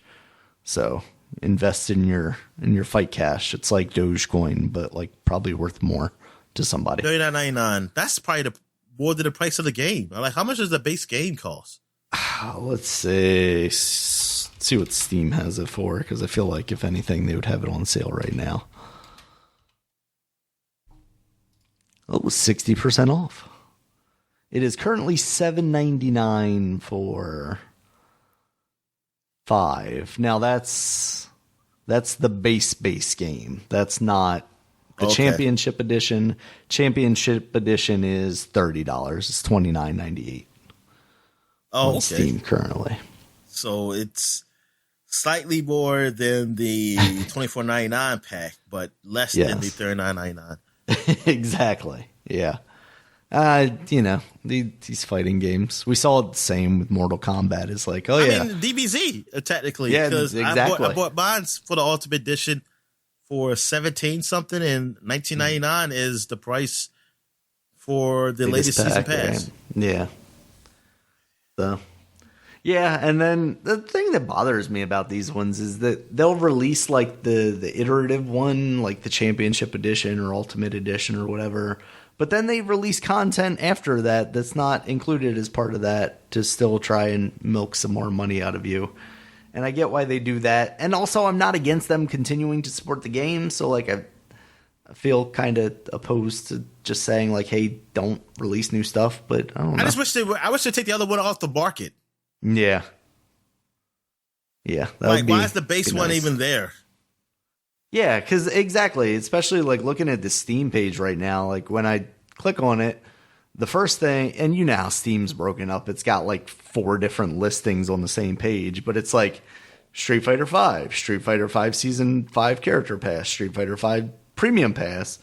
So invest in your fight cash. It's like Dogecoin, but like probably worth more to somebody. $39.99. That's probably more than the price of the game. Like, how much does the base game cost? Let's see what Steam has it for, because I feel like if anything, they would have it on sale right now. Oh, 60% off. It is currently $7.99 for 5. Now that's the base game. That's not the Championship Edition. Championship Edition is $30. It's $29.98 on Steam currently. So it's slightly more than the $24.99 pack, but less than the $39.99. Exactly. Yeah. These fighting games. We saw the same with Mortal Kombat. It's like, I mean, DBZ, technically. Yeah, exactly. I bought mine for the Ultimate Edition for $17 something, and $19.99 is the price for the latest season pass. Right? Yeah. So, Yeah, and then the thing that bothers me about these ones is that they'll release like the iterative one, like the Championship Edition or Ultimate Edition or whatever, but then they release content after that that's not included as part of that to still try and milk some more money out of you. And I get why they do that. And also, I'm not against them continuing to support the game, so like I feel kind of opposed to just saying like, hey, don't release new stuff, but I don't know. I wish they'd take the other one off the market. Yeah. Yeah. Like, why is the base one even there? Yeah, because exactly. Especially like looking at the Steam page right now, like when I click on it, the first thing, and you know how Steam's broken up, it's got like 4 different listings on the same page, but it's like Street Fighter V, Street Fighter V Season 5 Character Pass, Street Fighter V Premium Pass,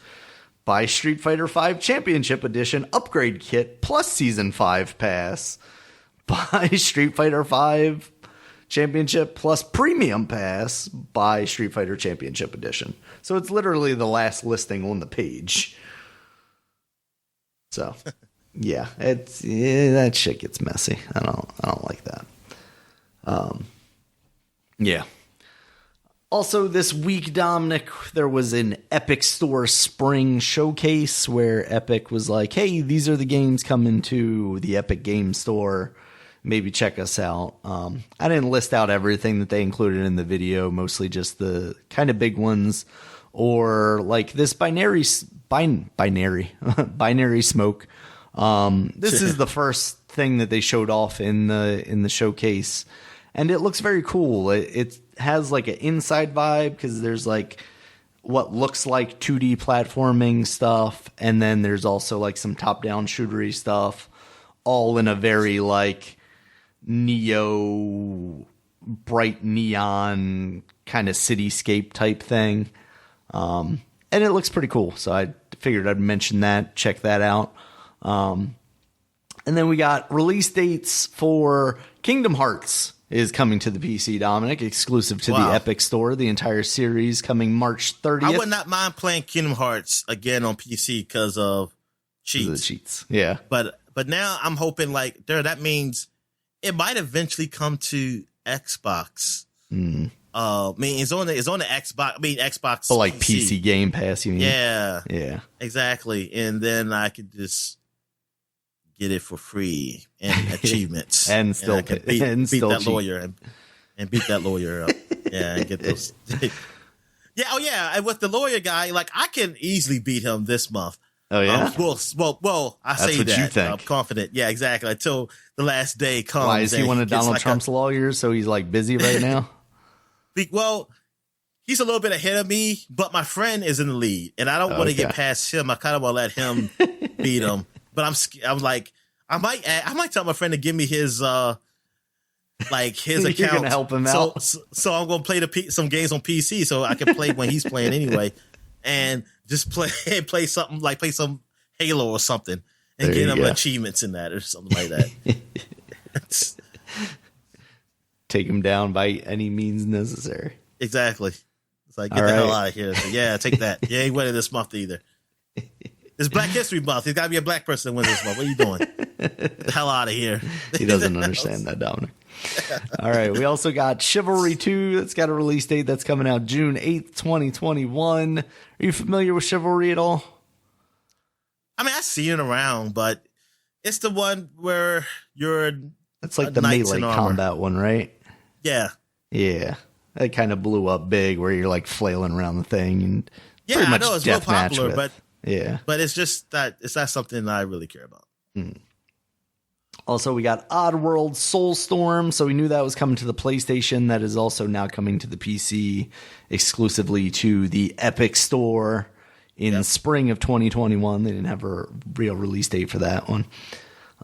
buy Street Fighter V Championship Edition Upgrade Kit plus Season 5 Pass, buy Street Fighter V Championship plus Premium Pass, buy Street Fighter Championship Edition. So it's literally the last listing on the page. So, yeah, that shit gets messy. I don't like that. Yeah. Also, this week, Dominic, there was an Epic Store Spring Showcase where Epic was like, hey, these are the games coming to the Epic Game Store. Maybe check us out. I didn't list out everything that they included in the video, mostly just the kind of big ones, or like this binary smoke. This is the first thing that they showed off in the showcase, and it looks very cool. It has like an inside vibe because there's like what looks like 2D platforming stuff, and then there's also like some top-down shootery stuff, all in a very like bright neon kind of cityscape type thing. And it looks pretty cool. So I figured I'd mention that, check that out. And then we got release dates for Kingdom Hearts is coming to the PC, Dominic, exclusive to the Epic Store. The entire series coming March 30th. I would not mind playing Kingdom Hearts again on PC because of cheats. The cheats, yeah. But now I'm hoping like that means it might eventually come to Xbox. I mean, it's on the Xbox. I mean, Xbox. But like PC Game Pass, you mean? Yeah, yeah, exactly. And then I could just get it for free and achievements, and still beat that lawyer and beat that lawyer up. Yeah, and get those. Yeah, oh yeah. And with the lawyer guy, like I can easily beat him this month. Oh yeah. Well. I say that. You think. I'm confident. Yeah, exactly. Until the last day comes. Why is he one of Donald Trump's lawyers? So he's like busy right now. Well, he's a little bit ahead of me, but my friend is in the lead, and I don't want to get past him. I kind of want to let him beat him, but I'm like, I might tell my friend to give me his his account. You're gonna help him out. So I'm gonna play some games on PC so I can play when he's playing anyway, and just play something like play some Halo or something, and get him achievements in that or something like that. Take him down by any means necessary. Exactly. It's like, get the hell out of here. So, yeah, take that. You ain't winning this month either. It's Black History Month. There's got to be a black person to win this month. What are you doing? Get the hell out of here. He doesn't understand that, Dominic. All right. We also got Chivalry 2. That's got a release date that's coming out June 8th, 2021. Are you familiar with Chivalry at all? I mean, I see it around, but it's the one where you're... That's like the melee combat one, right? Yeah. Yeah. That kind of blew up big where you're like flailing around the thing and I know it's real popular, but yeah. But it's just that it's not something that I really care about. Also, we got Oddworld Soulstorm, so we knew that was coming to the PlayStation. That is also now coming to the PC exclusively to the Epic Store in spring of 2021. They didn't have a real release date for that one.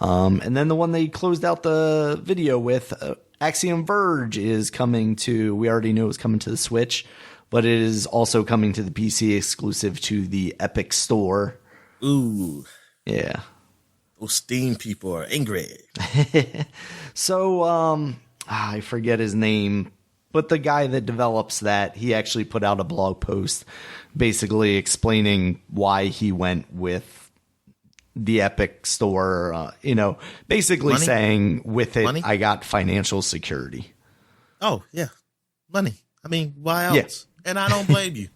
And then the one they closed out the video with, Axiom Verge, is coming to, we already knew it was coming to the Switch, but it is also coming to the PC exclusive to the Epic Store. Ooh. Yeah. Those Steam people are angry. So, I forget his name, but the guy that develops that, he actually put out a blog post basically explaining why he went with the Epic store, basically Money? saying with it, Money? I got financial security. Oh, yeah. Money. I mean, why else? Yeah. And I don't blame you.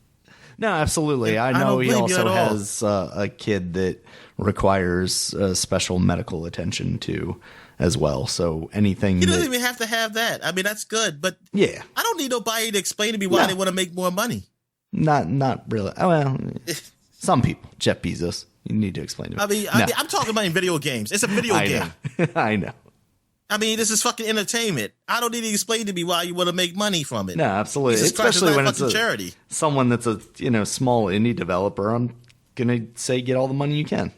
No, absolutely. I know he also has a kid that requires special medical attention to as well. So anything. He doesn't even have to have that. I mean, that's good. But yeah, I don't need nobody to explain to me why they want to make more money. Not really. Oh, well, some people. Jeff Bezos. You need to explain to me. I mean, I'm talking about in video games. It's a video game. I know. I mean, this is fucking entertainment. I don't need to explain to me why you want to make money from it. No, absolutely. Especially when it's charity. Someone that's a small indie developer. I'm gonna say get all the money you can.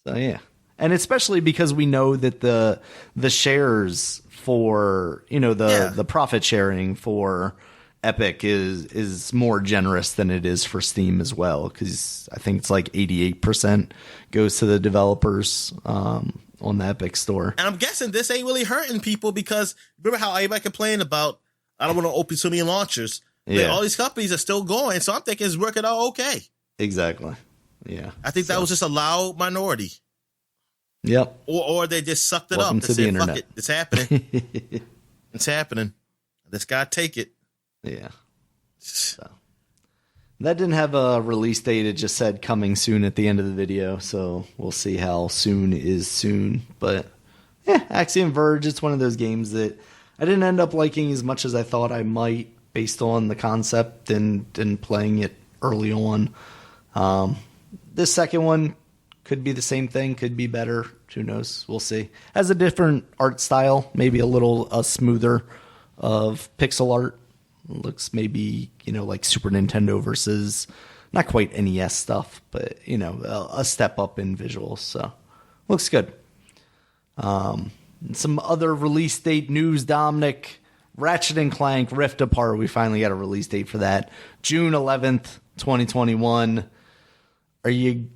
So yeah, and especially because we know that the shares for the profit sharing for Epic is more generous than it is for Steam as well, because I think it's like 88% goes to the developers on the Epic store. And I'm guessing this ain't really hurting people, because remember how everybody complained about, I don't want to open so many launchers. Yeah. All these companies are still going, so I'm thinking it's working out okay. Exactly. Yeah. I think that was just a loud minority. Yep. Or they just sucked it Welcome up. to the internet. Fuck it. It's happening. It's happening. This guy take it. Yeah. So that didn't have a release date. It just said coming soon at the end of the video. So we'll see how soon is soon. But yeah, Axiom Verge, it's one of those games that I didn't end up liking as much as I thought I might based on the concept and playing it early on. This second one could be the same thing, could be better. Who knows? We'll see. Has a different art style, maybe a little smoother of pixel art. Looks maybe, like Super Nintendo versus not quite NES stuff, but, a step up in visuals. So looks good. Some other release date news, Dominic. Ratchet & Clank Rift Apart. We finally got a release date for that. June 11th, 2021. Are you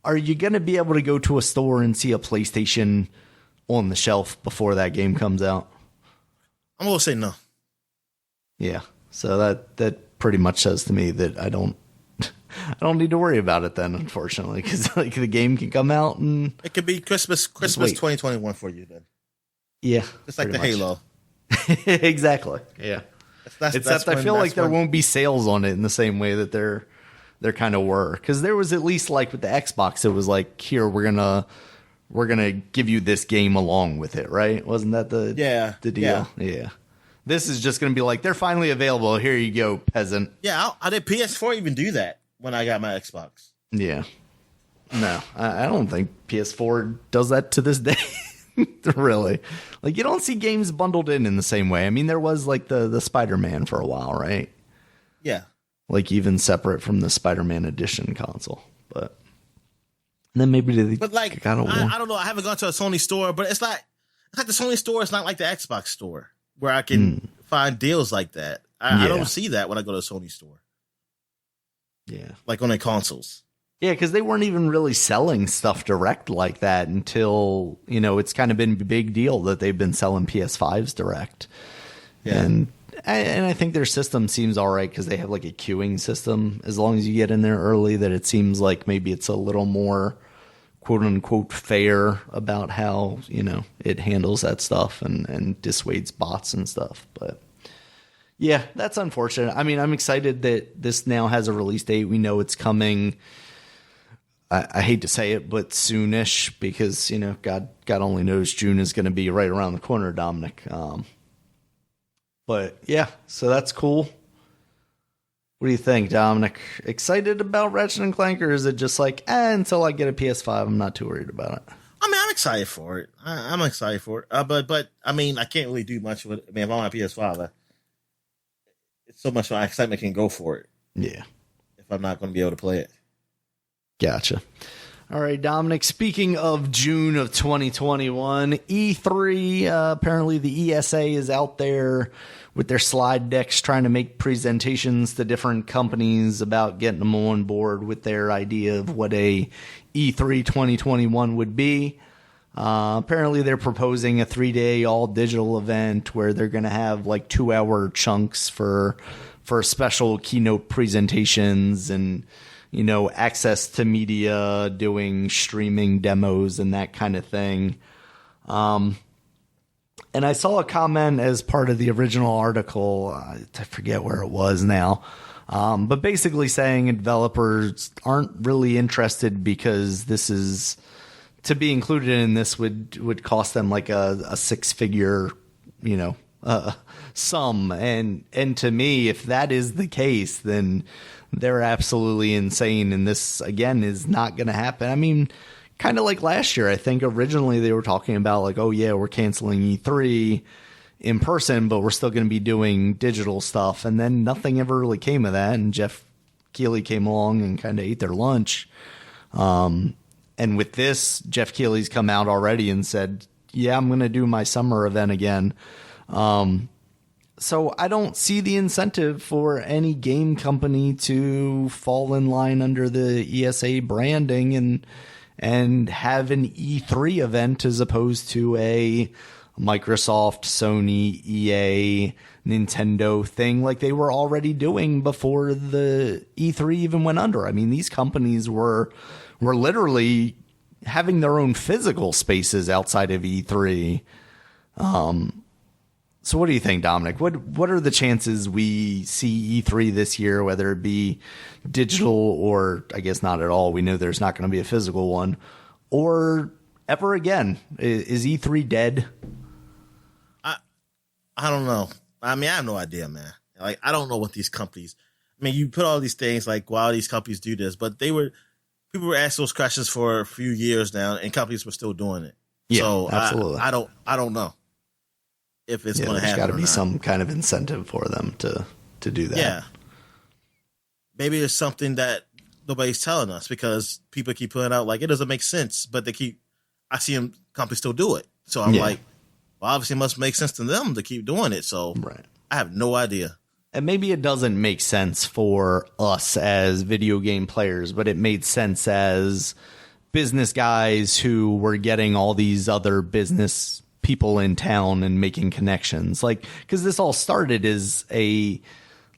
going to be able to go to a store and see a PlayStation on the shelf before that game comes out? I'm going to say no. Yeah, so that pretty much says to me that I don't need to worry about it then, unfortunately, because like the game can come out and it could be Christmas 2021 for you then. Yeah, it's like the much. Halo. Exactly. Yeah, I feel like there won't be sales on it in the same way that there kind of were, because there was at least like with the Xbox, it was like, here we're gonna give you this game along with it, right? Wasn't that the deal? Yeah. This is just going to be like, they're finally available. Here you go, peasant. Yeah, I did PS4 even do that when I got my Xbox. Yeah. No, I don't think PS4 does that to this day. Really. Like, you don't see games bundled in the same way. I mean, there was like the Spider-Man for a while, right? Yeah. Like even separate from the Spider-Man edition console. But then maybe they I don't know. I haven't gone to a Sony store, but it's like the Sony store is not like the Xbox store, where I can find deals like that. I don't see that when I go to a Sony store. Yeah. Like on their consoles. Yeah, because they weren't even really selling stuff direct like that until, it's kind of been a big deal that they've been selling PS5s direct. Yeah. And I think their system seems all right because they have like a queuing system. As long as you get in there early, that it seems like maybe it's a little more quote unquote fair about how, it handles that stuff and dissuades bots and stuff. But yeah, that's unfortunate. I mean, I'm excited that this now has a release date. We know it's coming. I hate to say it, but soonish, because, God only knows June is going to be right around the corner, Dominic. But yeah, so that's cool. What do you think, Dominic? Excited about Ratchet & Clank, or is it just like, until I get a PS5, I'm not too worried about it? I mean, I'm excited for it. I'm excited for it. But I mean, I can't really do much with it. I mean, if I'm on a PS5, it's so much my excitement can go for it. Yeah. If I'm not going to be able to play it. Gotcha. All right, Dominic, speaking of June of 2021, E3, apparently the ESA is out there with their slide decks trying to make presentations to different companies about getting them on board with their idea of what a E3 2021 would be. Apparently they're proposing a 3-day all-digital event where they're going to have like 2-hour chunks for special keynote presentations and access to media, doing streaming demos and that kind of thing. And I saw a comment as part of the original article. I forget where it was now. But basically saying developers aren't really interested because this is, to be included in this would cost them like a 6-figure, sum. And to me, if that is the case, then they're absolutely insane. And this, again, is not going to happen. I mean, kind of like last year, I think originally they were talking about like, oh yeah, we're canceling E3 in person, but we're still going to be doing digital stuff. And then nothing ever really came of that. And Jeff Keighley came along and kind of ate their lunch. And with this, Jeff Keighley's come out already and said, yeah, I'm going to do my summer event again. So I don't see the incentive for any game company to fall in line under the ESA branding and have an E3 event as opposed to a Microsoft, Sony, EA, Nintendo thing like they were already doing before the E3 even went under. I mean, these companies were literally having their own physical spaces outside of E3. So what do you think, Dominic? What are the chances we see E3 this year, whether it be digital or I guess not at all? We know there's not going to be a physical one, or ever again. Is E3 dead? I don't know. I mean, I have no idea, man. Like, I don't know what these companies. I mean, you put all these things like, wow, these companies do this, but people were asked those questions for a few years now, and companies were still doing it. Yeah, so absolutely. I don't know if it's going to happen. There's got to be some kind of incentive for them to do that. Yeah. Maybe it's something that nobody's telling us because people keep putting out like it doesn't make sense, but I see them companies still do it. So I'm like, well, obviously it must make sense to them to keep doing it. So right. I have no idea. And maybe it doesn't make sense for us as video game players, but it made sense as business guys who were getting all these other business people in town and making connections. Like, because this all started as a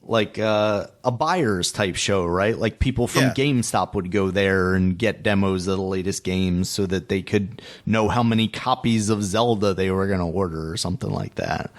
buyer's type show, right? Like people from GameStop would go there and get demos of the latest games so that they could know how many copies of Zelda they were going to order or something like that.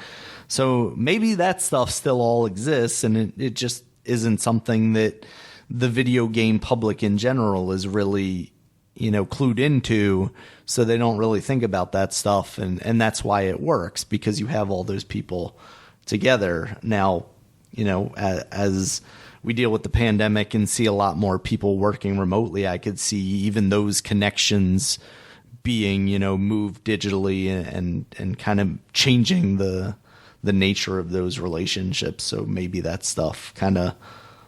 So maybe that stuff still all exists, and it just isn't something that the video game public in general is really, clued into. So they don't really think about that stuff. And that's why it works, because you have all those people together. Now, as we deal with the pandemic and see a lot more people working remotely, I could see even those connections being, moved digitally and kind of changing the nature of those relationships. So maybe that stuff kind of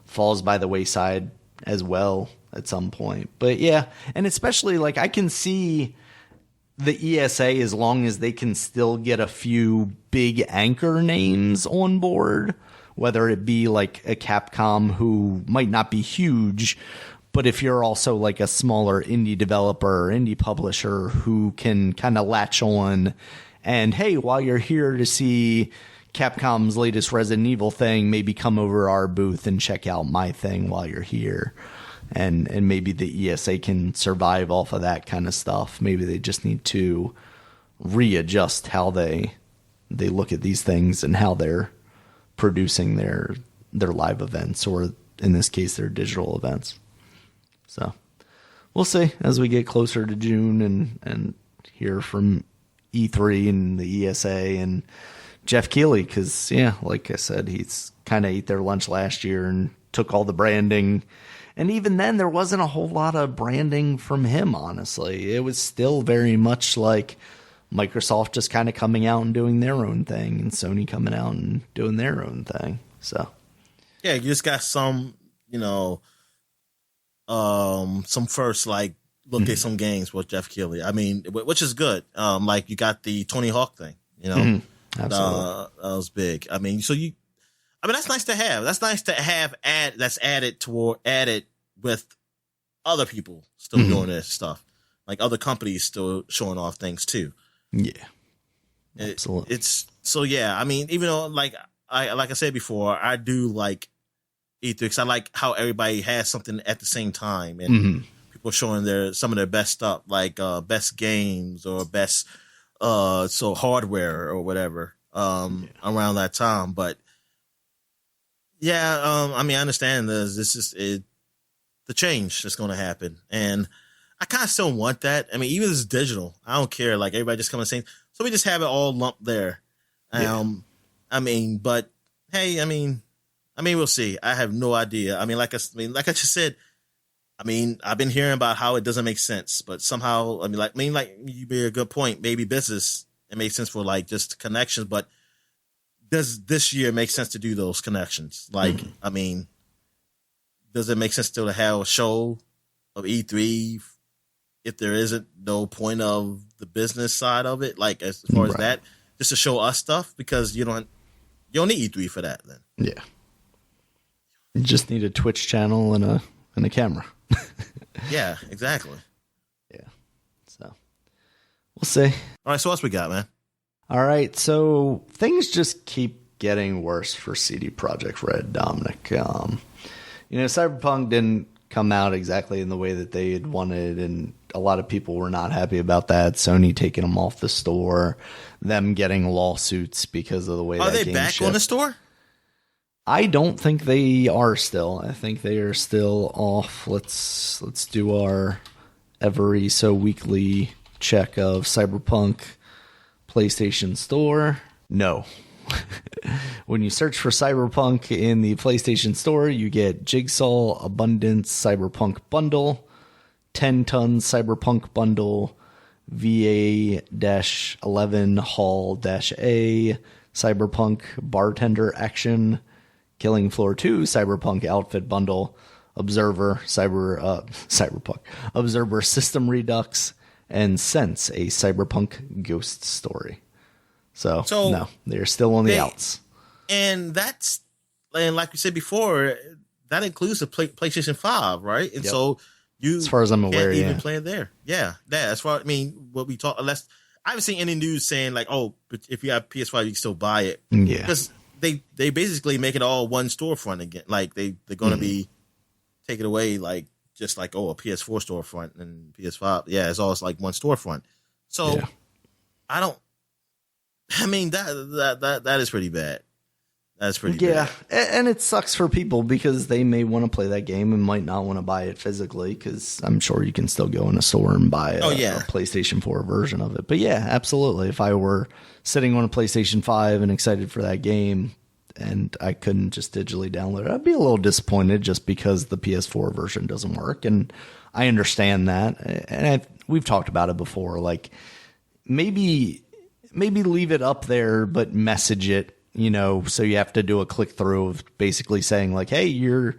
falls by the wayside as well at some point. But yeah, and especially like I can see the ESA, as long as they can still get a few big anchor names on board, whether it be like a Capcom who might not be huge, but if you're also like a smaller indie developer or indie publisher who can kind of latch on and, hey, while you're here to see Capcom's latest Resident Evil thing, maybe come over our booth and check out my thing while you're here. And maybe the ESA can survive off of that kind of stuff. Maybe they just need to readjust how they look at these things and how they're producing their live events, or in this case, their digital events. So we'll see as we get closer to June and hear from E3 and the ESA and Jeff Keighley, because, like I said, he's kind of ate their lunch last year and took all the branding. And even then, there wasn't a whole lot of branding from him, honestly. It was still very much like Microsoft just kind of coming out and doing their own thing, and Sony coming out and doing their own thing. So, yeah, you just got some, some first like look at some games with Jeff Keighley. I mean, which is good. Like you got the Tony Hawk thing, Absolutely. That was big. I mean, that's nice to have. That's nice to have that's added with other people still doing this stuff. Like other companies still showing off things too. Yeah. Absolutely. I mean, even though like I said before, I do like E3 because I like how everybody has something at the same time and people showing some of their best stuff, like best games or best hardware or whatever around that time. But yeah, I mean, I understand this is the change that's going to happen, and I kind of still want that. I mean, even if it's digital, I don't care. Like everybody just come and say, so we just have it all lumped there. I mean, but hey, I mean, we'll see. I have no idea. I mean, like I just said, I mean, I've been hearing about how it doesn't make sense, but somehow, I mean, like you made a good point. Maybe business, it makes sense for like just connections, but does this year make sense to do those connections? Like, I mean, does it make sense still to have a show of E3 if there isn't no point of the business side of it? Like as far as that, just to show us stuff, because you don't need E3 for that then. Yeah. You just need a Twitch channel and a camera. Yeah, exactly. Yeah. So we'll see. All right, so what else we got, man? All right, so things just keep getting worse for CD Project Red, Dominic. Cyberpunk didn't come out exactly in the way that they had wanted, and a lot of people were not happy about that. Sony taking them off the store, them getting lawsuits because of the way that game shipped. Are they back on the store? I don't think they are still. I think they are still off. Let's do our every so weekly check of Cyberpunk PlayStation Store. No. When you search for Cyberpunk in the PlayStation Store, you get Jigsaw Abundance Cyberpunk Bundle, 10-ton Cyberpunk Bundle, VA-11 Hall-A, Cyberpunk Bartender Action, Killing Floor 2 Cyberpunk Outfit Bundle, Observer Cyberpunk Observer System Redux, and Sense, a Cyberpunk ghost story. So no, they're still on the outs. And like we said before, that includes the PlayStation 5, right? And so you, as far as I'm aware, even play it there. Yeah, as far what we talk. Unless I haven't seen any news saying like, oh, but if you have PS5, you can still buy it. Yeah, because they basically make it all one storefront again. Like they're going to be taking away like just like a PS4 storefront and PS5. Yeah, it's all like one storefront. So I mean that is pretty bad. That's pretty bad. And it sucks for people because they may want to play that game and might not want to buy it physically, because I'm sure you can still go in a store and buy a PlayStation 4 version of it. But yeah, absolutely. If I were sitting on a PlayStation 5 and excited for that game and I couldn't just digitally download it, I'd be a little disappointed just because the PS4 version doesn't work. And I understand that. And we've talked about it before. Like maybe leave it up there, but message it, so you have to do a click through of basically saying like, hey, you're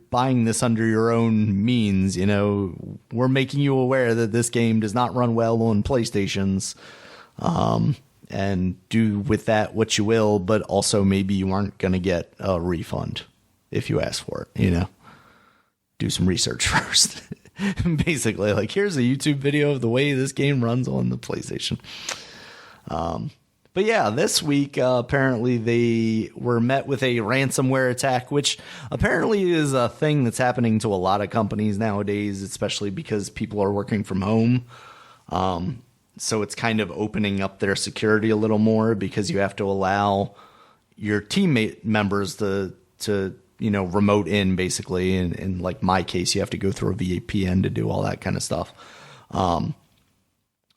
buying this under your own means. We're making you aware that this game does not run well on PlayStations, and do with that what you will, but also maybe you aren't going to get a refund if you ask for it, do some research first. Basically, like, here's a YouTube video of the way this game runs on the PlayStation. But yeah, this week, apparently they were met with a ransomware attack, which apparently is a thing that's happening to a lot of companies nowadays, especially because people are working from home. So it's kind of opening up their security a little more, because you have to allow your teammate members to remote in, basically. In like my case, you have to go through a VPN to do all that kind of stuff.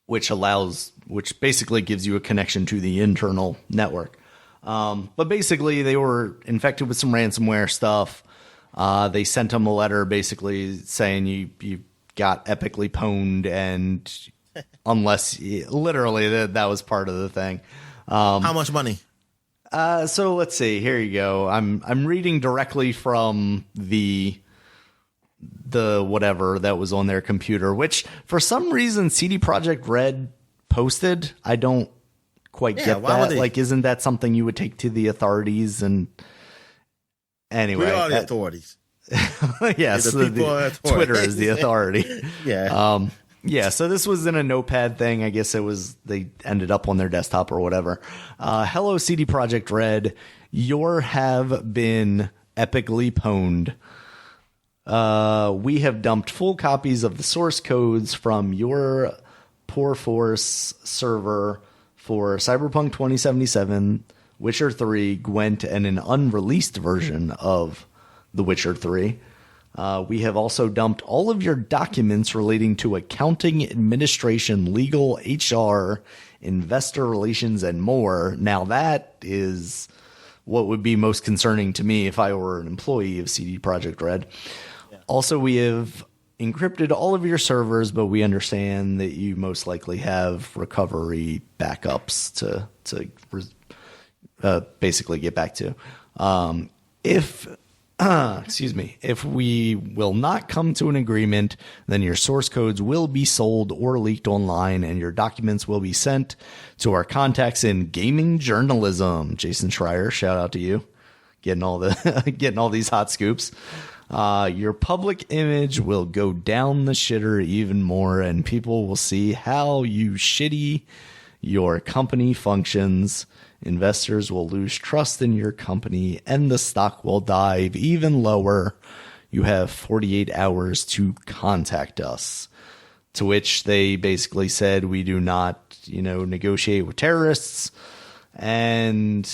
Which basically gives you a connection to the internal network. But basically they were infected with some ransomware stuff. They sent them a letter basically saying you got epically pwned, and unless literally that was part of the thing. How much money? So let's see, here you go. I'm reading directly from the whatever that was on their computer, which for some reason CD Project Red posted. I don't quite get that. Like, isn't that something you would take to the authorities? And anyway, we are the authorities. Yes, Twitter is the authority. Yeah. So this was in a notepad thing. I guess they ended up on their desktop or whatever. Hello, CD Project Red. Your have been Epically Pwned. We have dumped full copies of the source codes from your Poor Force server for Cyberpunk 2077, Witcher 3, Gwent, and an unreleased version of The Witcher 3. We have also dumped all of your documents relating to accounting, administration, legal, HR, investor relations, and more. Now that is what would be most concerning to me if I were an employee of CD Project Red. Yeah. Also, we have encrypted all of your servers, but we understand that you most likely have recovery backups to basically get back to. If we will not come to an agreement, then your source codes will be sold or leaked online, and your documents will be sent to our contacts in gaming journalism. Jason Schreier, shout out to you, getting all these hot scoops. Your public image will go down the shitter even more, and people will see how shitty your company functions. Investors will lose trust in your company, and the stock will dive even lower. You have 48 hours to contact us. To which they basically said, we do not, negotiate with terrorists. And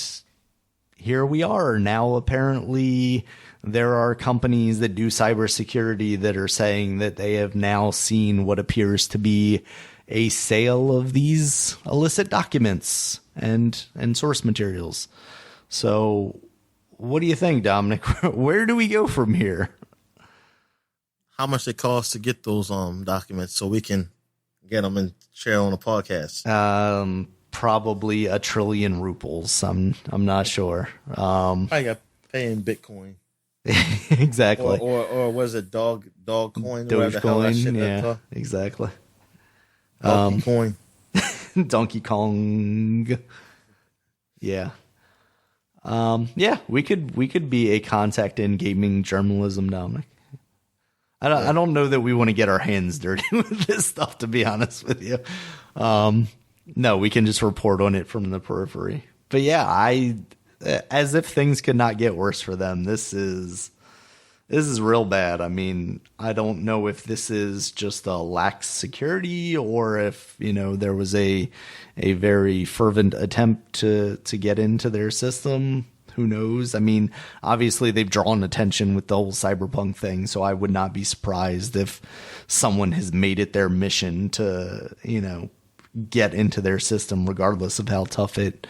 here we are. Now, apparently, there are companies that do cybersecurity that are saying that they have now seen what appears to be a sale of these illicit documents and source materials. So what do you think, Dominic? Where do we go from here? How much it costs to get those documents so we can get them and share on the podcast? Probably 1 trillion rubles. I'm not sure. I got paying Bitcoin. Exactly. Or was it dog coin? Dogecoin. Yeah, exactly. Donkey Coin. Donkey Kong. Yeah. Yeah, we could be a contact in gaming journalism, Dominic. I don't know that we want to get our hands dirty with this stuff, to be honest with you. No, we can just report on it from the periphery. But yeah, as if things could not get worse for them. This is real bad. I mean, I don't know if this is just a lax security or if, there was a very fervent attempt to get into their system. Who knows? I mean, obviously they've drawn attention with the whole Cyberpunk thing, so I would not be surprised if someone has made it their mission to, get into their system regardless of how tough it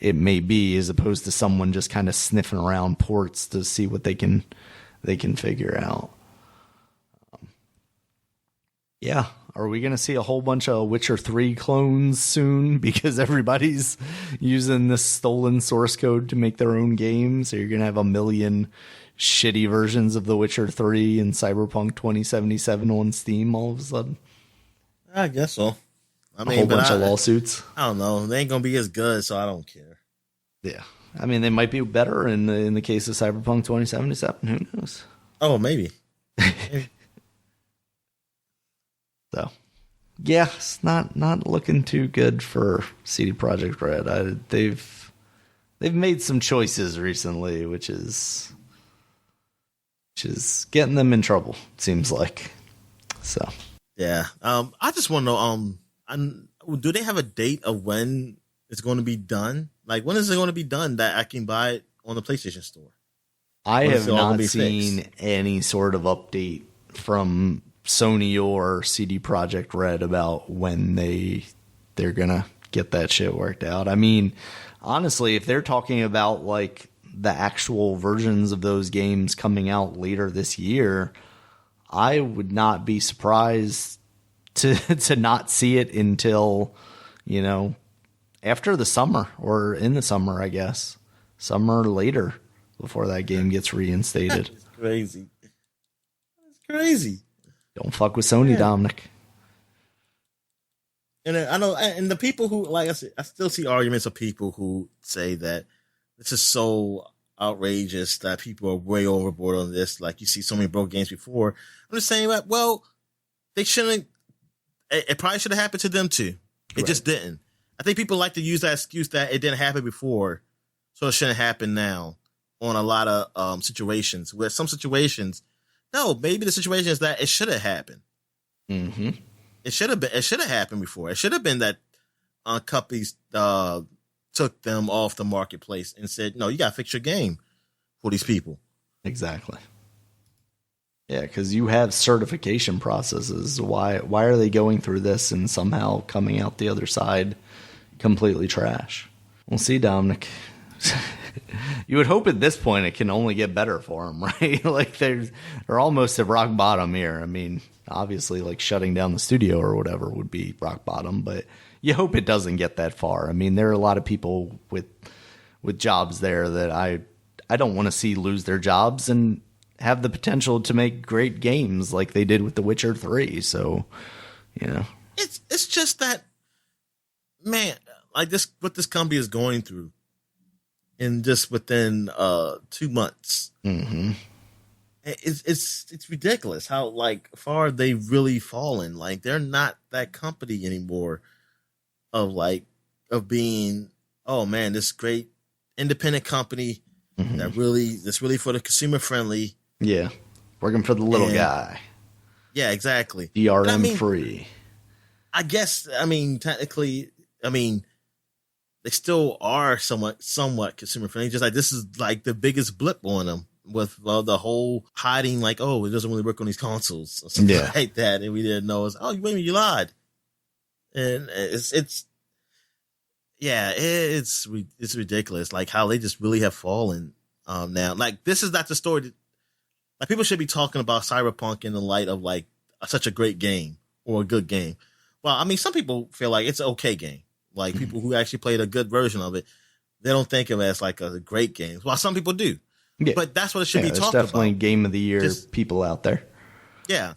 may be, as opposed to someone just kind of sniffing around ports to see what they can figure out. Yeah. Are we going to see a whole bunch of Witcher 3 clones soon because everybody's using this stolen source code to make their own games? So you're going to have 1 million shitty versions of The Witcher 3 and Cyberpunk 2077 on Steam all of a sudden? I guess so. A whole bunch of lawsuits. I don't know. They ain't going to be as good, so I don't care. Yeah. I mean, they might be better in the case of Cyberpunk 2077. Who knows? Oh, maybe. So, yeah, it's not looking too good for CD Projekt Red. They've made some choices recently, which is getting them in trouble. It seems like. So, yeah. I just want to know. Do they have a date of when it's going to be done? Like, when is it going to be done that I can buy it on the PlayStation Store? I have not seen any sort of update from Sony or CD Projekt Red about when they're gonna get that shit worked out. I mean, honestly, if they're talking about like the actual versions of those games coming out later this year, I would not be surprised to not see it until, after the summer or in the summer, I guess. Summer later before that game gets reinstated. It's crazy. It's crazy. Don't fuck with Sony, Dominic. And I know, and the people who, like I said, I still see arguments of people who say that this is so outrageous that people are way overboard on this. Like, you see so many broke games before. I'm just saying that, well, they shouldn't. It probably should have happened to them too. It just didn't. I think people like to use that excuse that it didn't happen before, so it shouldn't happen now. on a lot of situations. Where some situations, no, maybe the situation is that it should have happened. Mm-hmm. It should have happened before. It should have been that companies took them off the marketplace and said, "No, you got to fix your game for these people." Exactly. Yeah, because you have certification processes. Why are they going through this and somehow coming out the other side completely trash? We'll see, Dominic. You would hope at this point it can only get better for them, right? Like they're almost at rock bottom here. I mean, obviously, like shutting down the studio or whatever would be rock bottom, but you hope it doesn't get that far. I mean, there are a lot of people with jobs there that I don't want to see lose their jobs and have the potential to make great games like they did with The Witcher 3. So, you know, it's just that, man, like what this company is going through in just within 2 months. Mm-hmm. It's ridiculous how like far they've really fallen. Like they're not that company anymore of being, oh man, this great independent company that's really for the consumer friendly. Yeah. Working for the little guy. Yeah, exactly. DRM free. I guess, technically, they still are somewhat consumer friendly. Just like this is like the biggest blip on them with the whole hiding, like, oh, it doesn't really work on these consoles or something like that. And we didn't know. It's, oh, wait a minute, you lied. And it's ridiculous. Like how they just really have fallen now. Like this is not the story that, like people should be talking about Cyberpunk in the light of like such a great game or a good game. Well, I mean, some people feel like it's an okay game. Like people who actually played a good version of it, they don't think of it as like a great game. Well, some people do. Yeah. But that's what it should be talking about. There's definitely game of the year people out there. Yeah.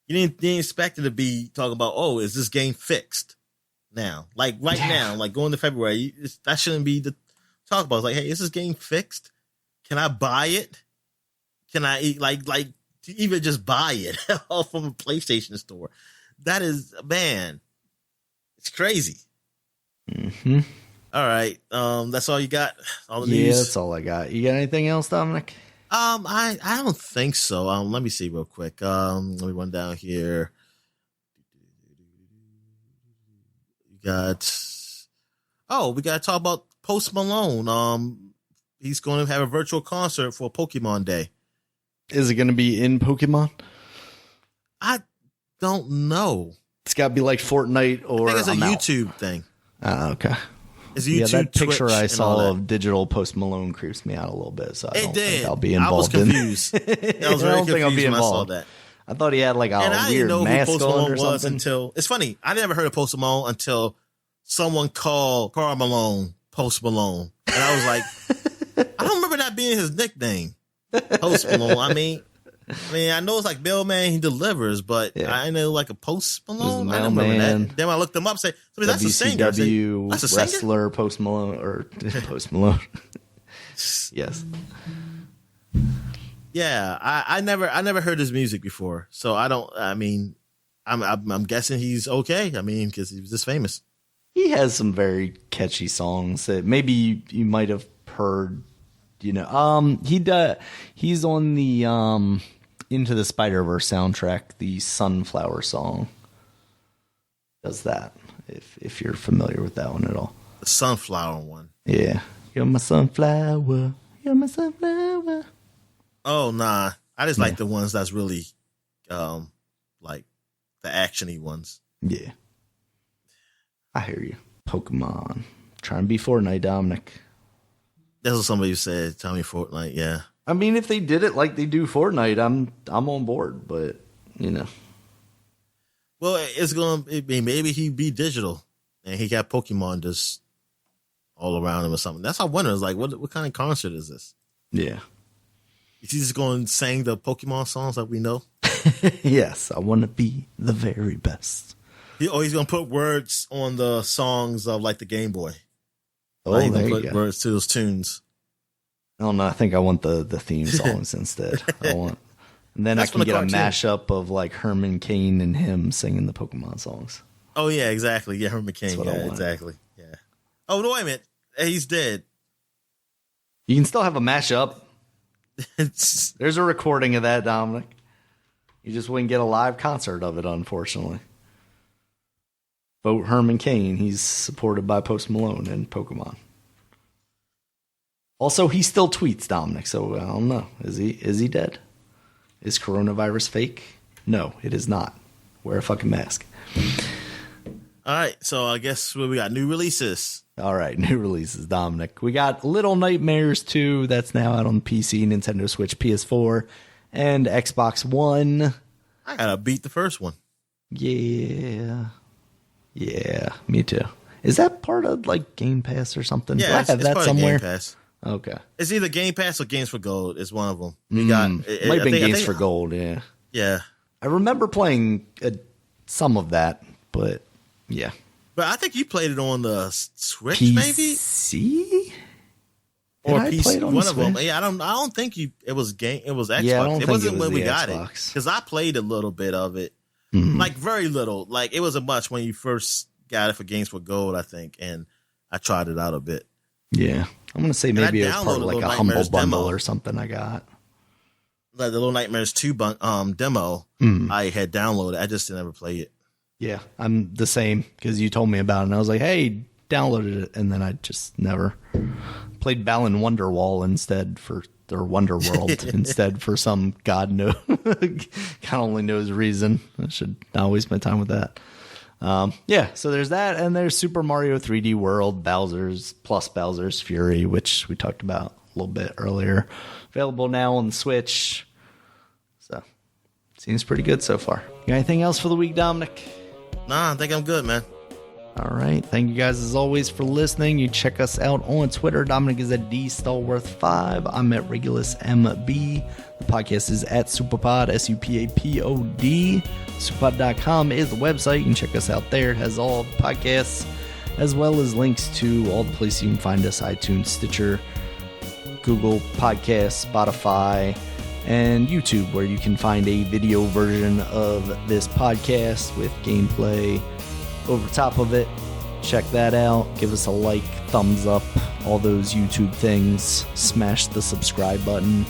You didn't expect it to be talking about, oh, is this game fixed now? Like now, like going to February, that shouldn't be the talk about. It's like, hey, is this game fixed? Can I buy it? Can I like to even just buy it from a PlayStation store? That is, man, it's crazy. Mm-hmm. All right. That's all you got? All the news? Yeah, that's all I got. You got anything else, Dominic? I don't think so. Let me see real quick. Let me run down here. We got to talk about Post Malone. He's going to have a virtual concert for Pokemon Day. Is it going to be in Pokemon? I don't know. It's got to be like Fortnite or I think it's a YouTube thing. Okay. It's YouTube, that picture Twitch, I saw of digital Post Malone creeps me out a little bit, so I don't think I'll be I was involved. confused. I was very confused when I saw that. I thought he had like a weird mask on or something. Until it's funny. I never heard of Post Malone until someone called Karl Malone Post Malone, and I was like, I don't remember that being his nickname. Post Malone. I mean, I know it's like mailman, he delivers, but I know like a Post Malone. I don't remember that. Then when I looked him up, say, that's a singer. WCW wrestler Post Malone or Post Malone. Yes. Yeah, I never heard his music before, so I don't. I mean, I'm guessing he's okay. I mean, because he was this famous. He has some very catchy songs that maybe you might have heard. You know, he's on the Into the Spider-Verse soundtrack, the Sunflower song. Does that, if you're familiar with that one at all. The Sunflower one. Yeah. You're my sunflower. You're my sunflower. Oh, nah. I just like the ones that's really, like the action-y ones. Yeah. I hear you. Pokemon. Trying to be Fortnite, Dominic. That's what somebody said. Tell me Fortnite, yeah. I mean, if they did it like they do Fortnite, I'm on board, but, you know. Well, it's going to be, maybe he'd be digital, and he got Pokemon just all around him or something. That's how I wonder, is like, what kind of concert is this? Yeah. Is he just going to sing the Pokemon songs that we know? Yes, I want to be the very best. He's going to put words on the songs of like the Game Boy. Oh, he's there going to you put go. words to those tunes. Oh no, I think I want the theme songs instead. And then I can get a mashup of like Herman Cain and him singing the Pokemon songs. Oh yeah, exactly. Yeah, Herman Cain. Yeah, exactly. Yeah. Oh no, wait a minute. He's dead. You can still have a mashup. There's a recording of that, Dominic. You just wouldn't get a live concert of it, unfortunately. Vote Herman Cain. He's supported by Post Malone and Pokemon. Also, he still tweets, Dominic, so I don't know. Is he dead? Is coronavirus fake? No, it is not. Wear a fucking mask. All right, so I guess we got new releases. All right, new releases, Dominic. We got Little Nightmares 2. That's now out on PC, Nintendo Switch, PS4, and Xbox One. I gotta beat the first one. Yeah, me too. Is that part of like Game Pass or something? Yeah, Do I have that somewhere? Game Pass. Okay, it's either Game Pass or Games for Gold. It's one of them. Might have been Games for Gold. Yeah. Yeah. I remember playing some of that, but yeah. But I think you played it on the Switch, PC? Maybe? Or PC, one of them. Yeah, I don't think it was Xbox. Yeah, it wasn't when we got it. Because I played a little bit of it. Like very little. Like it wasn't much when you first got it for Games for Gold, I think, and I tried it out a bit. Yeah. I'm gonna say maybe it was part of like a Humble Bundle or something I got. Like the Little Nightmares 2 demo I had downloaded. I just never played it. Yeah, I'm the same because you told me about it and I was like, hey, downloaded it, and then I just never played Balan Wonderwall instead or Wonderworld instead for some God only knows reason. I should not waste my time with that. Yeah, so there's that, and there's Super Mario 3D World, Bowser's Fury, which we talked about a little bit earlier. Available now on the Switch. So, seems pretty good so far. You got anything else for the week, Dominic? Nah, I think I'm good, man. All right. Thank you guys as always for listening. You check us out on Twitter. Dominic is at DStallworth5. I'm at RegulusMB. The podcast is at Superpod, SUPAPOD. Superpod.com is the website. You can check us out there. It has all the podcasts as well as links to all the places you can find us: iTunes, Stitcher, Google Podcasts, Spotify, and YouTube, where you can find a video version of this podcast with gameplay over top of it. Check that out. Give us a like, thumbs up, all those YouTube things. Smash the subscribe button.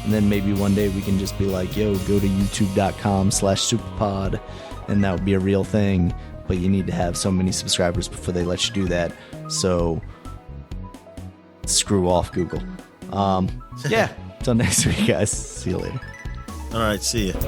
And then maybe one day we can just be like, yo, go to youtube.com/superpod, and that would be a real thing. But you need to have so many subscribers before they let you do that. So screw off, Google. Yeah. Until next week, guys. See you later. All right. See ya.